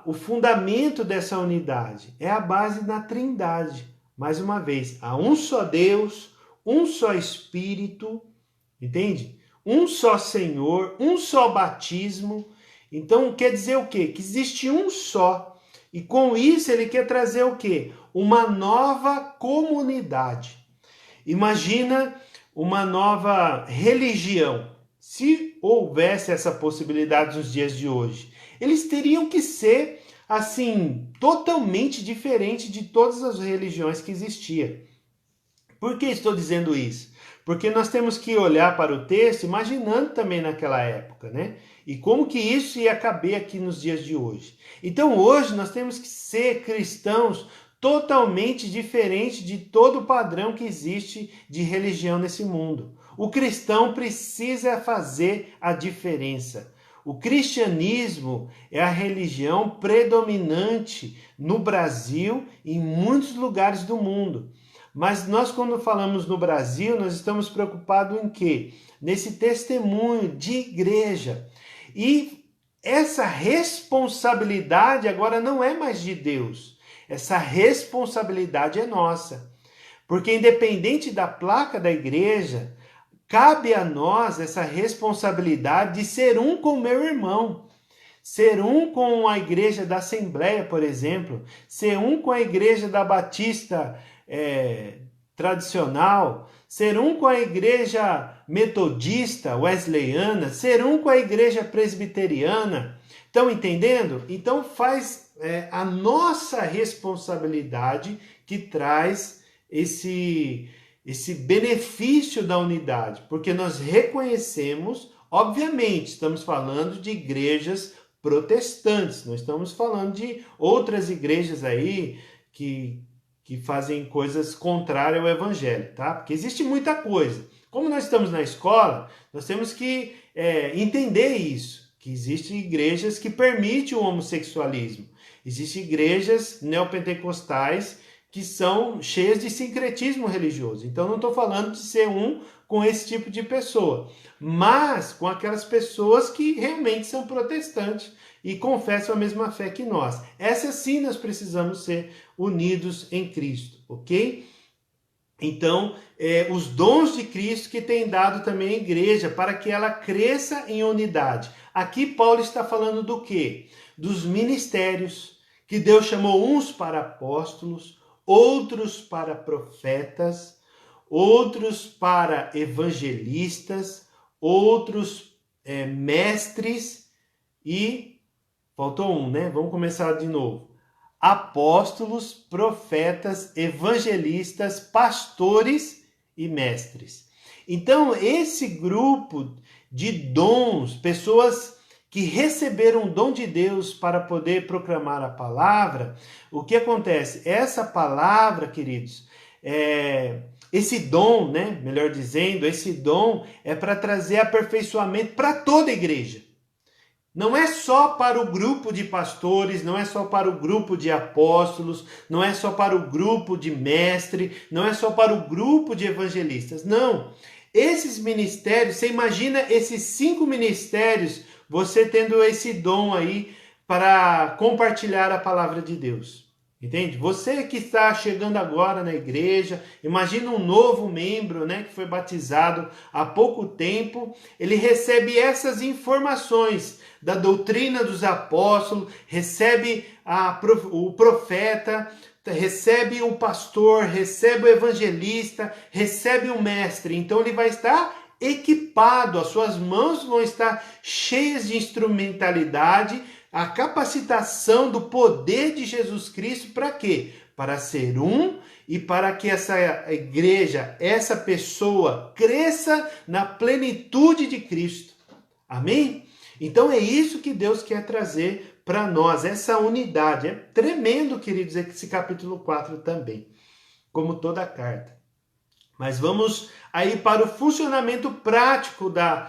o fundamento dessa unidade? É a base da Trindade. Mais uma vez, há um só Deus, um só Espírito, entende? Um só Senhor, um só batismo. Então, quer dizer o quê? Que existe um só. E com isso ele quer trazer o quê? Uma nova comunidade. Imagina uma nova religião. Se houvesse essa possibilidade nos dias de hoje, eles teriam que ser, assim, totalmente diferente de todas as religiões que existiam. Por que estou dizendo isso? Porque nós temos que olhar para o texto imaginando também naquela época, né? E como que isso ia caber aqui nos dias de hoje. Então hoje nós temos que ser cristãos totalmente diferentes de todo o padrão que existe de religião nesse mundo. O cristão precisa fazer a diferença. O cristianismo é a religião predominante no Brasil e em muitos lugares do mundo. Mas nós, quando falamos no Brasil, nós estamos preocupados em quê? Nesse testemunho de igreja. E essa responsabilidade agora não é mais de Deus. Essa responsabilidade é nossa. Porque independente da placa da igreja, cabe a nós essa responsabilidade de ser um com o meu irmão. Ser um com a igreja da Assembleia, por exemplo. Ser um com a igreja da Batista tradicional. Ser um com a igreja metodista, wesleyana. Ser um com a igreja presbiteriana. Estão entendendo? Então faz a nossa responsabilidade que traz esse benefício da unidade. Porque nós reconhecemos, obviamente, estamos falando de igrejas protestantes, não estamos falando de outras igrejas aí que fazem coisas contrárias ao evangelho, tá? Porque existe muita coisa. Como nós estamos na escola, nós temos que entender isso, que existem igrejas que permitem o homossexualismo. Existem igrejas neopentecostais que são cheias de sincretismo religioso. Então não estou falando de ser um com esse tipo de pessoa, mas com aquelas pessoas que realmente são protestantes e confessam a mesma fé que nós. Essas sim nós precisamos ser unidos em Cristo, ok? Então, os dons de Cristo que tem dado também à igreja para que ela cresça em unidade. Aqui Paulo está falando do quê? Dos ministérios, que Deus chamou uns para apóstolos, outros para profetas, outros para evangelistas, outros mestres e... faltou um, né? Vamos começar de novo. Apóstolos, profetas, evangelistas, pastores e mestres. Então, esse grupo de dons, pessoas que receberam o dom de Deus para poder proclamar a palavra, o que acontece? Essa palavra, queridos, esse dom, né? Melhor dizendo, esse dom é para trazer aperfeiçoamento para toda a igreja. Não é só para o grupo de pastores, não é só para o grupo de apóstolos, não é só para o grupo de mestre, não é só para o grupo de evangelistas. Não. Esses ministérios, você imagina esses 5 ministérios, você tendo esse dom aí para compartilhar a palavra de Deus. Entende? Você que está chegando agora na igreja, imagina um novo membro, né, que foi batizado há pouco tempo, ele recebe essas informações da doutrina dos apóstolos, recebe o profeta, recebe o pastor, recebe o evangelista, recebe o mestre. Então ele vai estar equipado, as suas mãos vão estar cheias de instrumentalidade, a capacitação do poder de Jesus Cristo para quê? Para ser um e para que essa igreja, essa pessoa cresça na plenitude de Cristo. Amém? Então é isso que Deus quer trazer para nós, essa unidade. É tremendo, queridos, esse capítulo 4 também, como toda a carta. Mas vamos aí para o funcionamento prático da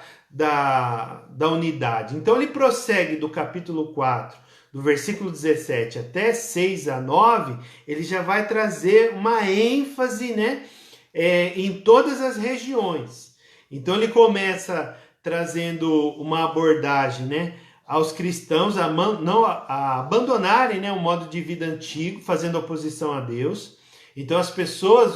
unidade. Então ele prossegue do capítulo 4, do versículo 17 até 6 a 9, ele já vai trazer uma ênfase, né, em todas as regiões. Então ele começa trazendo uma abordagem, né, aos cristãos a abandonarem, né, o modo de vida antigo, fazendo oposição a Deus. Então as pessoas,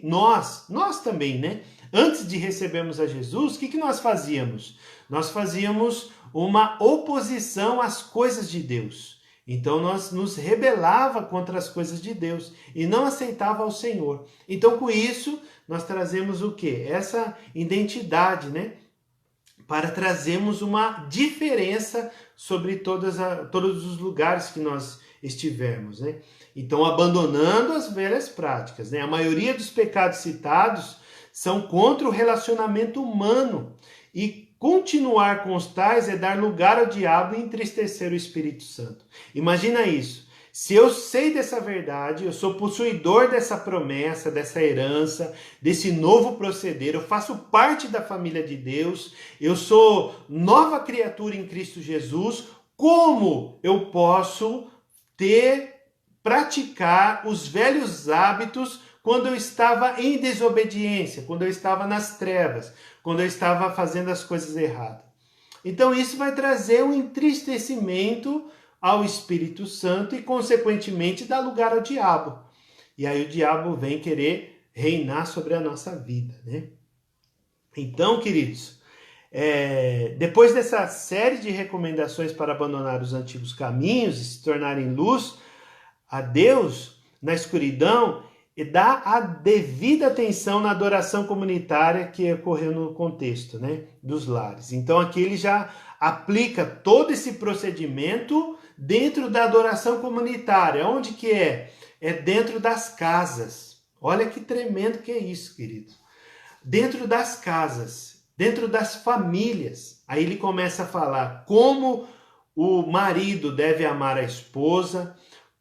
nós também, né, antes de recebermos a Jesus, o que nós fazíamos? Nós fazíamos uma oposição às coisas de Deus. Então nós nos rebelava contra as coisas de Deus e não aceitava ao Senhor. Então com isso nós trazemos o quê? Essa identidade, né? Para trazermos uma diferença sobre todos os lugares que nós estivermos, né? Então abandonando as velhas práticas, né? A maioria dos pecados citados são contra o relacionamento humano e continuar com os tais é dar lugar ao diabo e entristecer o Espírito Santo. Imagina isso. Se eu sei dessa verdade, eu sou possuidor dessa promessa, dessa herança, desse novo proceder, eu faço parte da família de Deus, eu sou nova criatura em Cristo Jesus, como eu posso praticar os velhos hábitos quando eu estava em desobediência, quando eu estava nas trevas, quando eu estava fazendo as coisas erradas? Então isso vai trazer um entristecimento ao Espírito Santo e, consequentemente, dar lugar ao diabo. E aí o diabo vem querer reinar sobre a nossa vida, né? Então, queridos, depois dessa série de recomendações para abandonar os antigos caminhos e se tornarem luz a Deus na escuridão, e dá a devida atenção na adoração comunitária que ocorreu no contexto, né, dos lares. Então aqui ele já aplica todo esse procedimento dentro da adoração comunitária. Onde que é? É dentro das casas. Olha que tremendo que é isso, querido. Dentro das casas, dentro das famílias. Aí ele começa a falar como o marido deve amar a esposa,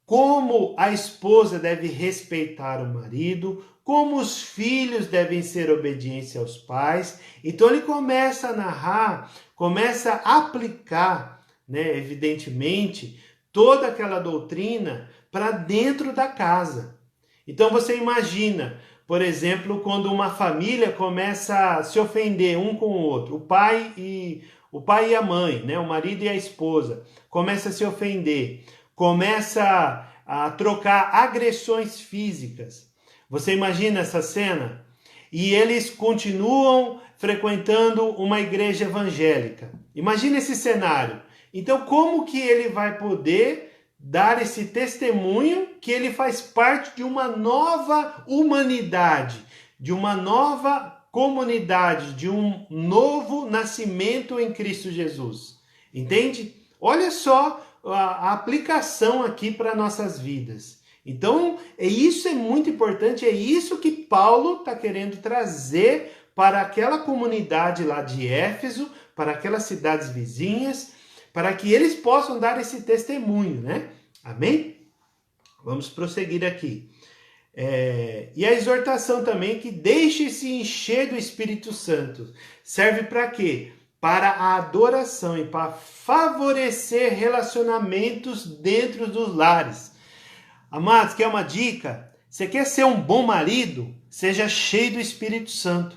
como a esposa deve respeitar o marido, como os filhos devem ser obedientes aos pais. Então ele começa a narrar, começa a aplicar, né, evidentemente, toda aquela doutrina para dentro da casa. Então você imagina, por exemplo, quando uma família começa a se ofender um com o outro, o pai e a mãe, né, o marido e a esposa, começa a se ofender, começa a trocar agressões físicas. Você imagina essa cena? E eles continuam frequentando uma igreja evangélica. Imagina esse cenário. Então, como que ele vai poder dar esse testemunho que ele faz parte de uma nova humanidade, de uma nova comunidade, de um novo nascimento em Cristo Jesus? Entende? Olha só a aplicação aqui para nossas vidas. Então, isso é muito importante, é isso que Paulo está querendo trazer para aquela comunidade lá de Éfeso, para aquelas cidades vizinhas, para que eles possam dar esse testemunho, né? Amém? Vamos prosseguir aqui. E a exortação também que deixe-se encher do Espírito Santo. Serve para quê? Para a adoração e para favorecer relacionamentos dentro dos lares. Amados, quer uma dica? Você quer ser um bom marido? Seja cheio do Espírito Santo.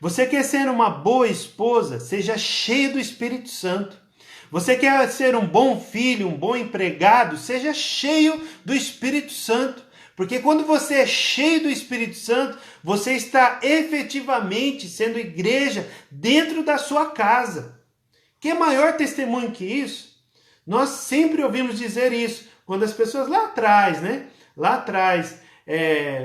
Você quer ser uma boa esposa? Seja cheio do Espírito Santo. Você quer ser um bom filho, um bom empregado? Seja cheio do Espírito Santo. Porque quando você é cheio do Espírito Santo, você está efetivamente sendo igreja dentro da sua casa. Que maior testemunho que isso? Nós sempre ouvimos dizer isso. Quando as pessoas lá atrás, né? Lá atrás,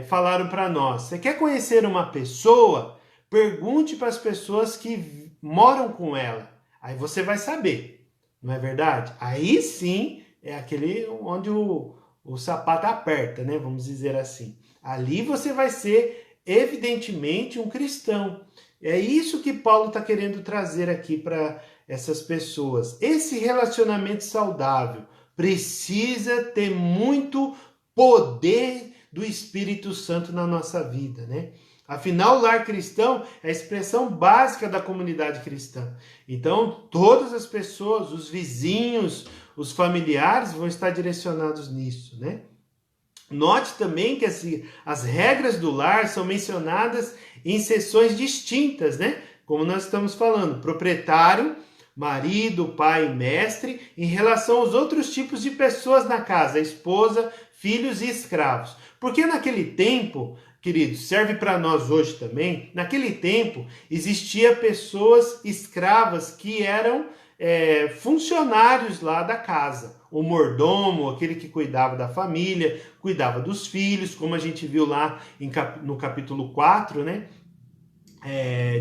falaram para nós. Você quer conhecer uma pessoa? Pergunte para as pessoas que moram com ela. Aí você vai saber. Não é verdade? Aí sim é aquele onde o sapato aperta, né? Vamos dizer assim. Ali você vai ser, evidentemente, um cristão. É isso que Paulo está querendo trazer aqui para essas pessoas. Esse relacionamento saudável precisa ter muito poder do Espírito Santo na nossa vida, né? Afinal, o lar cristão é a expressão básica da comunidade cristã. Então, todas as pessoas, os vizinhos, os familiares vão estar direcionados nisso, né? Note também que as regras do lar são mencionadas em seções distintas, né? Como nós estamos falando, proprietário, marido, pai e mestre, em relação aos outros tipos de pessoas na casa, esposa, filhos e escravos. Porque naquele tempo, queridos, serve para nós hoje também, naquele tempo existia pessoas escravas que eram funcionários lá da casa. O mordomo, aquele que cuidava da família, cuidava dos filhos, como a gente viu lá no capítulo 4, né?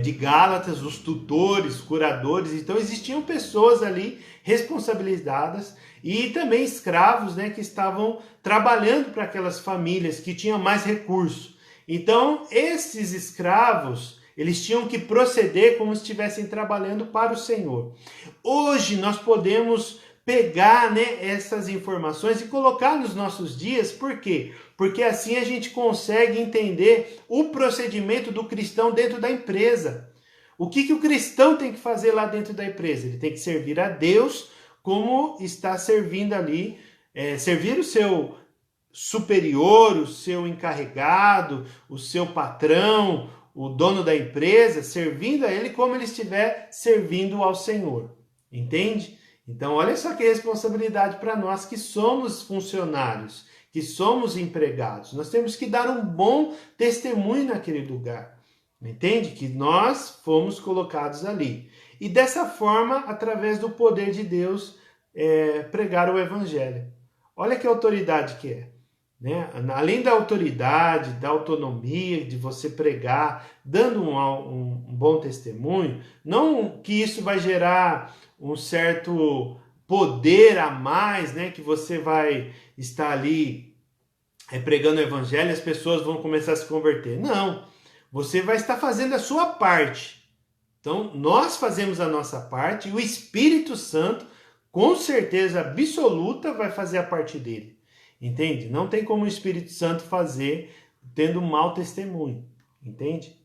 De Gálatas, os tutores, curadores. Então existiam pessoas ali responsabilizadas e também escravos, né, que estavam trabalhando para aquelas famílias que tinham mais recursos. Então esses escravos, eles tinham que proceder como se estivessem trabalhando para o Senhor. Hoje nós podemos pegar, né, essas informações e colocar nos nossos dias. Por quê? Porque assim a gente consegue entender o procedimento do cristão dentro da empresa. O que o cristão tem que fazer lá dentro da empresa? Ele tem que servir a Deus como está servindo ali, servir o seu superior, o seu encarregado, o seu patrão, o dono da empresa, servindo a ele como ele estiver servindo ao Senhor. Entende? Então, olha só que responsabilidade para nós que somos funcionários, que somos empregados. Nós temos que dar um bom testemunho naquele lugar. Entende? Que nós fomos colocados ali. E dessa forma, através do poder de Deus, pregar o Evangelho. Olha que autoridade que é. Né? Além da autoridade, da autonomia, de você pregar, dando um bom testemunho, não que isso vai gerar um certo poder a mais, né? Que você vai estar ali pregando o evangelho e as pessoas vão começar a se converter. Não, você vai estar fazendo a sua parte. Então, nós fazemos a nossa parte e o Espírito Santo, com certeza absoluta, vai fazer a parte dele. Entende? Não tem como o Espírito Santo fazer tendo um mau testemunho. Entende?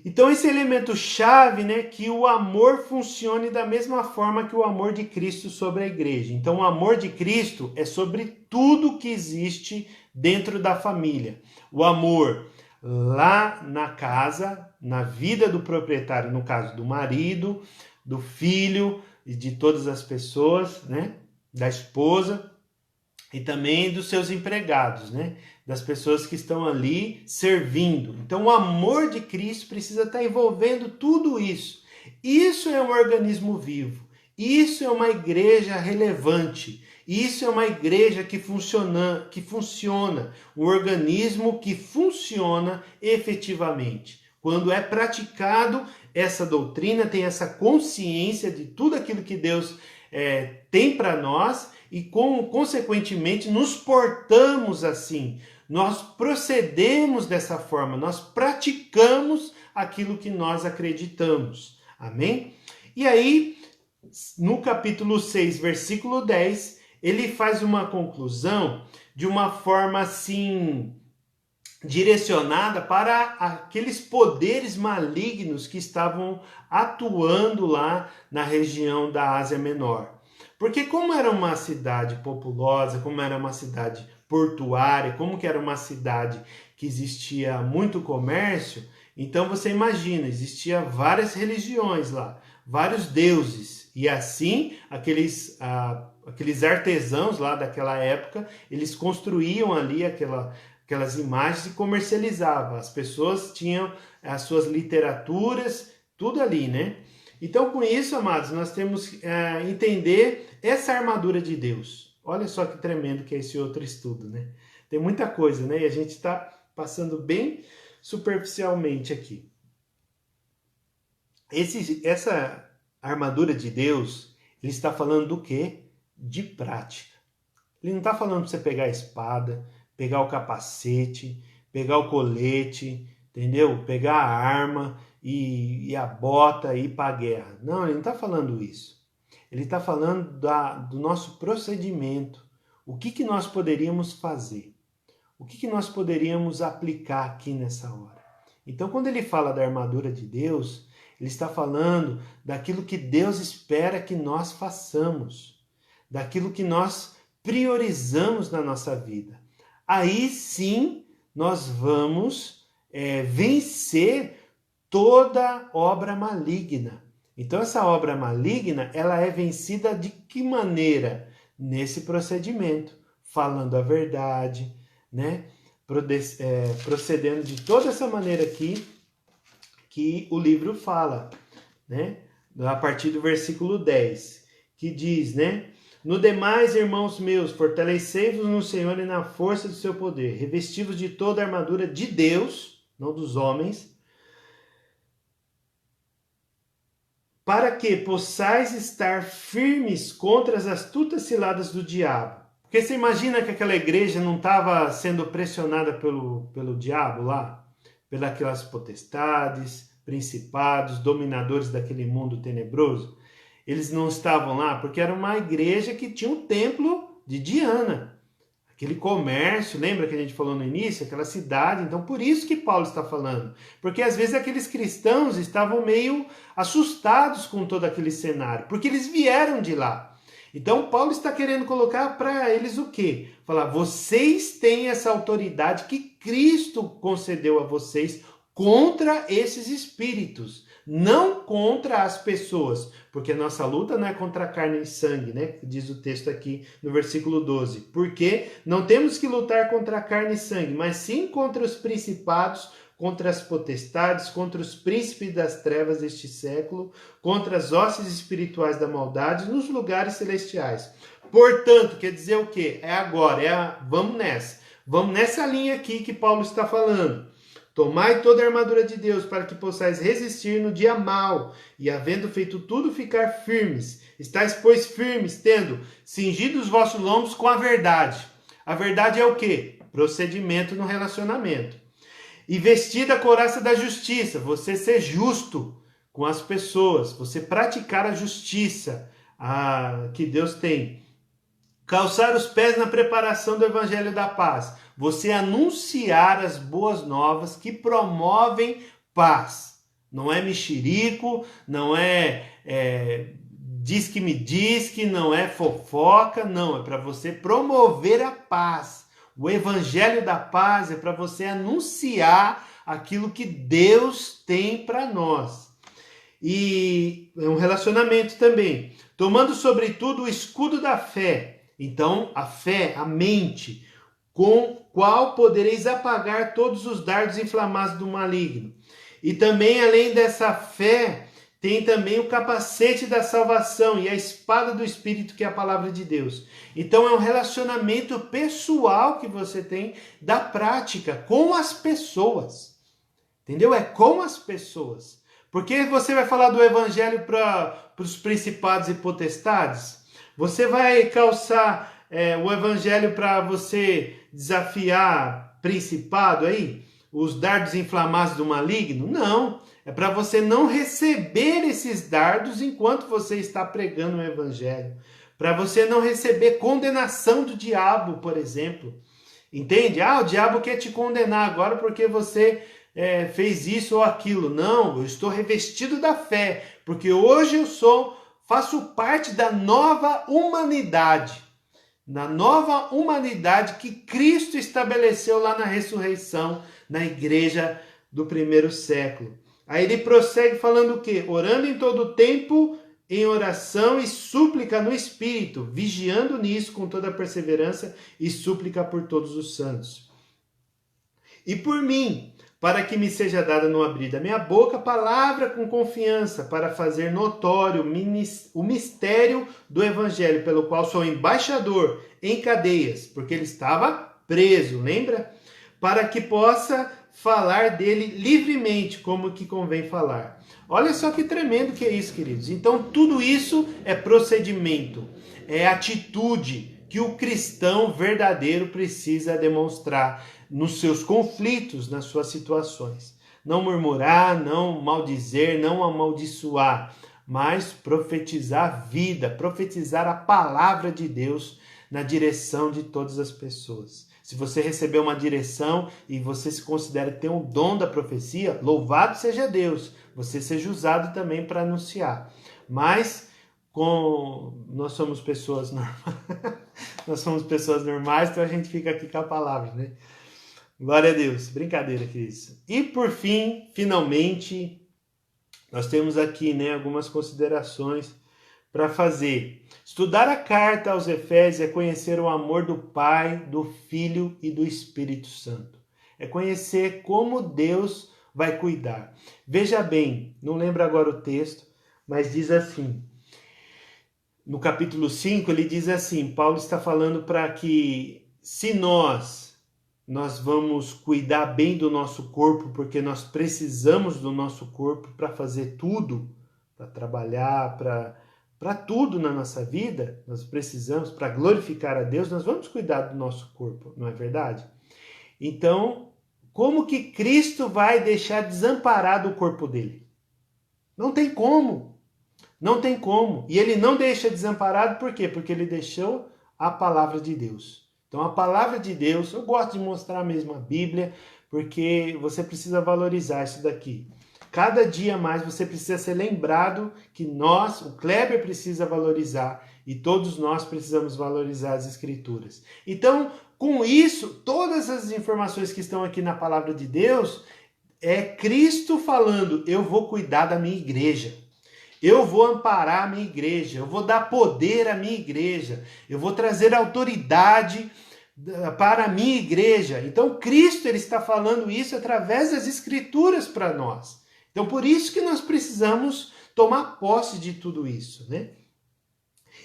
Então esse elemento chave, né, que o amor funcione da mesma forma que o amor de Cristo sobre a igreja. Então o amor de Cristo é sobre tudo que existe dentro da família. O amor lá na casa, na vida do proprietário, no caso do marido, do filho e de todas as pessoas, né, da esposa e também dos seus empregados, né? Das pessoas que estão ali servindo. Então o amor de Cristo precisa estar envolvendo tudo isso. Isso é um organismo vivo. Isso é uma igreja relevante. Isso é uma igreja que funciona, um organismo que funciona efetivamente. Quando é praticado essa doutrina, tem essa consciência de tudo aquilo que Deus tem para nós e, consequentemente, nos portamos assim. Nós procedemos dessa forma, nós praticamos aquilo que nós acreditamos. Amém? E aí, no capítulo 6, versículo 10, ele faz uma conclusão de uma forma assim direcionada para aqueles poderes malignos que estavam atuando lá na região da Ásia Menor. Porque como era uma cidade populosa, como era uma cidade portuária, como que era uma cidade que existia muito comércio, então você imagina, existia várias religiões lá, vários deuses. E assim, aqueles artesãos lá daquela época, eles construíam ali aquelas imagens e comercializavam. As pessoas tinham as suas literaturas, tudo ali, né? Então, com isso, amados, nós temos que entender essa armadura de Deus. Olha só que tremendo que é esse outro estudo, né? Tem muita coisa, né? E a gente está passando bem superficialmente aqui. Essa armadura de Deus, ele está falando do quê? De prática. Ele não está falando para você pegar a espada, pegar o capacete, pegar o colete, entendeu? Pegar a arma e a bota e ir para a guerra. Não, ele não está falando isso. Ele está falando do nosso procedimento. O que nós poderíamos fazer? O que nós poderíamos aplicar aqui nessa hora? Então, quando ele fala da armadura de Deus, ele está falando daquilo que Deus espera que nós façamos. daquilo que nós priorizamos na nossa vida. Aí sim nós vamos vencer toda obra maligna. Então essa obra maligna, ela é vencida de que maneira? Nesse procedimento, falando a verdade, né? Procedendo de toda essa maneira aqui que o livro fala, né? A partir do versículo 10, que diz, né? No demais, irmãos meus, fortalecei-vos no Senhor e na força do seu poder, revesti-vos de toda a armadura de Deus, não dos homens, para que possais estar firmes contra as astutas ciladas do diabo. Porque você imagina que aquela igreja não estava sendo pressionada pelo diabo lá? Pelas potestades, principados, dominadores daquele mundo tenebroso? Eles não estavam lá porque era uma igreja que tinha um templo de Diana. Aquele comércio, lembra que a gente falou no início? Aquela cidade. Então, por isso que Paulo está falando. Porque às vezes aqueles cristãos estavam meio assustados com todo aquele cenário. Porque eles vieram de lá. Então, Paulo está querendo colocar para eles o quê? Falar, vocês têm essa autoridade que Cristo concedeu a vocês contra esses espíritos. Não contra as pessoas, porque a nossa luta não é contra carne e sangue, né? Diz o texto aqui no versículo 12. Porque não temos que lutar contra carne e sangue, mas sim contra os principados, contra as potestades, contra os príncipes das trevas deste século, contra as hostes espirituais da maldade nos lugares celestiais. Portanto, quer dizer o quê? É agora, vamos nessa. Vamos nessa linha aqui que Paulo está falando. Tomai toda a armadura de Deus para que possais resistir no dia mau e, havendo feito tudo, ficar firmes. Estais, pois, firmes, tendo cingido os vossos lombos com a verdade. A verdade é o quê? Procedimento no relacionamento. E vestida a couraça da justiça, você ser justo com as pessoas, você praticar a justiça que Deus tem. Calçar os pés na preparação do evangelho da paz. Você anunciar as boas novas que promovem paz. Não é mexerico, não é diz que me diz que, não é fofoca, não. É para você promover a paz. O evangelho da paz é para você anunciar aquilo que Deus tem para nós. E é um relacionamento também. Tomando sobretudo o escudo da fé. Então, a fé, a mente, com qual podereis apagar todos os dardos inflamados do maligno. E também, além dessa fé, tem também o capacete da salvação e a espada do Espírito, que é a palavra de Deus. Então, é um relacionamento pessoal que você tem da prática com as pessoas. Entendeu? É com as pessoas. Porque você vai falar do evangelho para os principados e potestades? Você vai calçar o evangelho para você desafiar principado aí? Os dardos inflamados do maligno? Não. É para você não receber esses dardos enquanto você está pregando o evangelho. Para você não receber condenação do diabo, por exemplo. Entende? O diabo quer te condenar agora porque você fez isso ou aquilo. Não, eu estou revestido da fé. Porque hoje faço parte da nova humanidade. Na nova humanidade que Cristo estabeleceu lá na ressurreição, na igreja do primeiro século. Aí ele prossegue falando o quê? Orando em todo tempo, em oração e súplica no Espírito, vigiando nisso com toda perseverança e súplica por todos os santos. E por mim, para que me seja dada no abrir da minha boca palavra com confiança, para fazer notório o mistério do evangelho, pelo qual sou embaixador em cadeias, porque ele estava preso, lembra? Para que possa falar dele livremente, como que convém falar. Olha só que tremendo que é isso, queridos. Então, tudo isso é procedimento, é atitude que o cristão verdadeiro precisa demonstrar nos seus conflitos, nas suas situações. Não murmurar, não maldizer, não amaldiçoar, mas profetizar vida, profetizar a palavra de Deus na direção de todas as pessoas. Se você recebeu uma direção e você se considera ter um dom da profecia, louvado seja Deus, você seja usado também para anunciar. Mas nós somos pessoas normais, nós somos pessoas normais, então a gente fica aqui com a palavra, né? Glória a Deus, brincadeira que isso. E por fim, finalmente, nós temos aqui, né, algumas considerações para fazer. Estudar a carta aos Efésios é conhecer o amor do Pai, do Filho e do Espírito Santo. É conhecer como Deus vai cuidar. Veja bem, não lembro agora o texto, mas diz assim, no capítulo 5, ele diz assim, Paulo está falando para que se nós vamos cuidar bem do nosso corpo, porque nós precisamos do nosso corpo para fazer tudo, para trabalhar, para tudo na nossa vida, nós precisamos, para glorificar a Deus, nós vamos cuidar do nosso corpo, não é verdade? Então, como que Cristo vai deixar desamparado o corpo dele? Não tem como. Não tem como. E ele não deixa desamparado por quê? Porque ele deixou a palavra de Deus. Então a palavra de Deus, eu gosto de mostrar mesmo a Bíblia, porque você precisa valorizar isso daqui. Cada dia mais você precisa ser lembrado que nós, o Kleber precisa valorizar e todos nós precisamos valorizar as Escrituras. Então, com isso, todas as informações que estão aqui na palavra de Deus, é Cristo falando, eu vou cuidar da minha igreja. Eu vou amparar a minha igreja, eu vou dar poder à minha igreja, eu vou trazer autoridade para a minha igreja. Então, Cristo ele está falando isso através das Escrituras para nós. Então, por isso que nós precisamos tomar posse de tudo isso, né?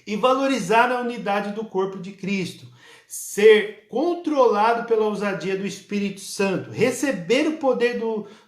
E valorizar a unidade do corpo de Cristo. Ser controlado pela ousadia do Espírito Santo. Receber o poder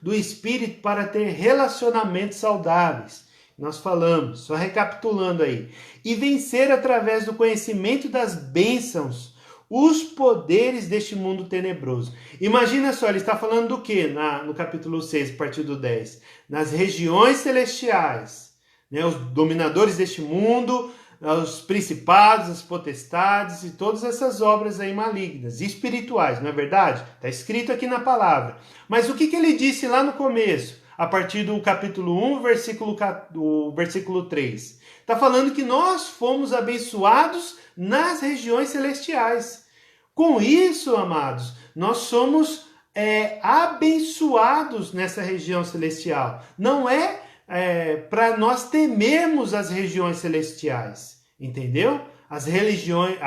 do Espírito para ter relacionamentos saudáveis. Nós falamos, só recapitulando aí. E vencer através do conhecimento das bênçãos os poderes deste mundo tenebroso. Imagina só, ele está falando do que no capítulo 6, a partir do 10? Nas regiões celestiais, né? Os dominadores deste mundo, os principados, as potestades e todas essas obras aí malignas, espirituais, não é verdade? Está escrito aqui na palavra. Mas o que ele disse lá no começo? A partir do capítulo 1, versículo 3. Está falando que nós fomos abençoados nas regiões celestiais. Com isso, amados, nós somos abençoados nessa região celestial. Não é para nós temermos as regiões celestiais, entendeu? As regiões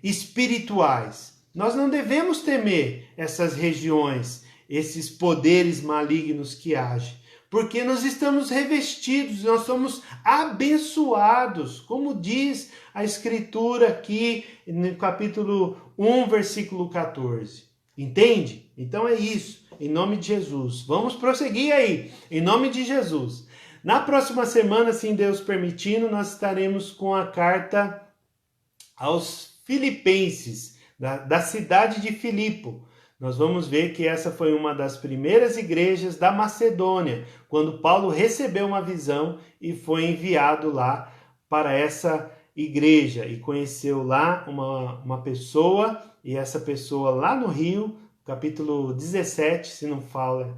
espirituais. Nós não devemos temer essas regiões, esses poderes malignos que agem, porque nós estamos revestidos, nós somos abençoados, como diz a Escritura aqui no capítulo 1, versículo 14. Entende? Então é isso, em nome de Jesus. Vamos prosseguir aí, em nome de Jesus. Na próxima semana, se Deus permitindo, nós estaremos com a carta aos Filipenses, da cidade de Filipo. Nós vamos ver que essa foi uma das primeiras igrejas da Macedônia, quando Paulo recebeu uma visão e foi enviado lá para essa igreja e conheceu lá uma pessoa, e essa pessoa lá no Rio, capítulo 17, se não falha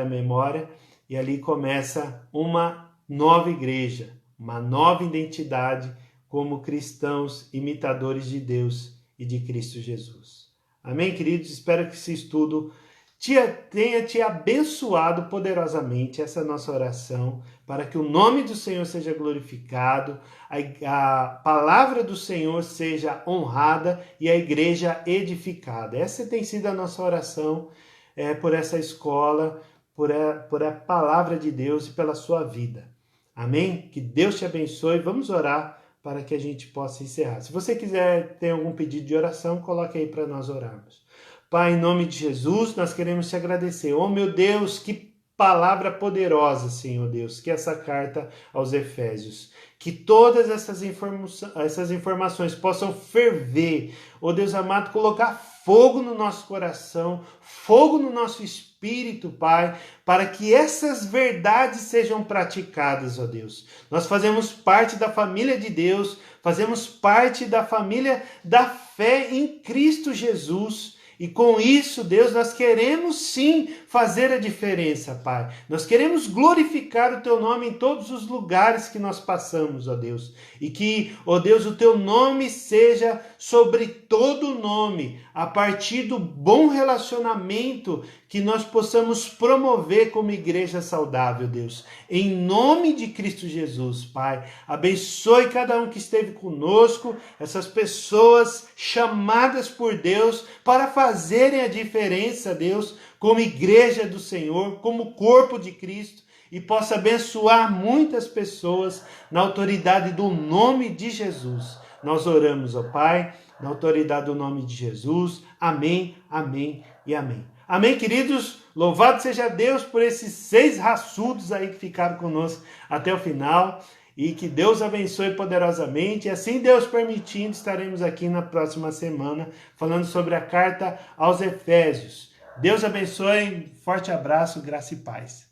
a memória, e ali começa uma nova igreja, uma nova identidade como cristãos imitadores de Deus e de Cristo Jesus. Amém, queridos? Espero que esse estudo tenha te abençoado poderosamente, essa é a nossa oração, para que o nome do Senhor seja glorificado, a palavra do Senhor seja honrada e a igreja edificada. Essa tem sido a nossa oração por essa escola, por a palavra de Deus e pela sua vida. Amém? Que Deus te abençoe. Vamos orar para que a gente possa encerrar. Se você quiser ter algum pedido de oração, coloque aí para nós orarmos. Pai, em nome de Jesus, nós queremos te agradecer. Oh, meu Deus, que palavra poderosa, Senhor Deus, que essa carta aos Efésios. Que todas essas informações possam ferver, oh Deus amado, colocar fogo no nosso coração, fogo no nosso espírito, Pai, para que essas verdades sejam praticadas, ó Deus. Nós fazemos parte da família de Deus, fazemos parte da família da fé em Cristo Jesus, E com isso, Deus, nós queremos sim fazer a diferença, Pai. Nós queremos glorificar o Teu nome em todos os lugares que nós passamos, ó Deus. E que, ó Deus, o Teu nome seja sobre todo nome, a partir do bom relacionamento que nós possamos promover como igreja saudável, Deus. Em nome de Cristo Jesus, Pai, abençoe cada um que esteve conosco, essas pessoas chamadas por Deus para fazerem a diferença, Deus, como igreja do Senhor, como corpo de Cristo, e possa abençoar muitas pessoas na autoridade do nome de Jesus. Nós oramos, ó Pai, na autoridade do nome de Jesus. Amém, amém e amém. Amém, queridos? Louvado seja Deus por esses 6 raçudos aí que ficaram conosco até o final. E que Deus abençoe poderosamente. E assim, Deus permitindo, estaremos aqui na próxima semana falando sobre a carta aos Efésios. Deus abençoe. Forte abraço, graça e paz.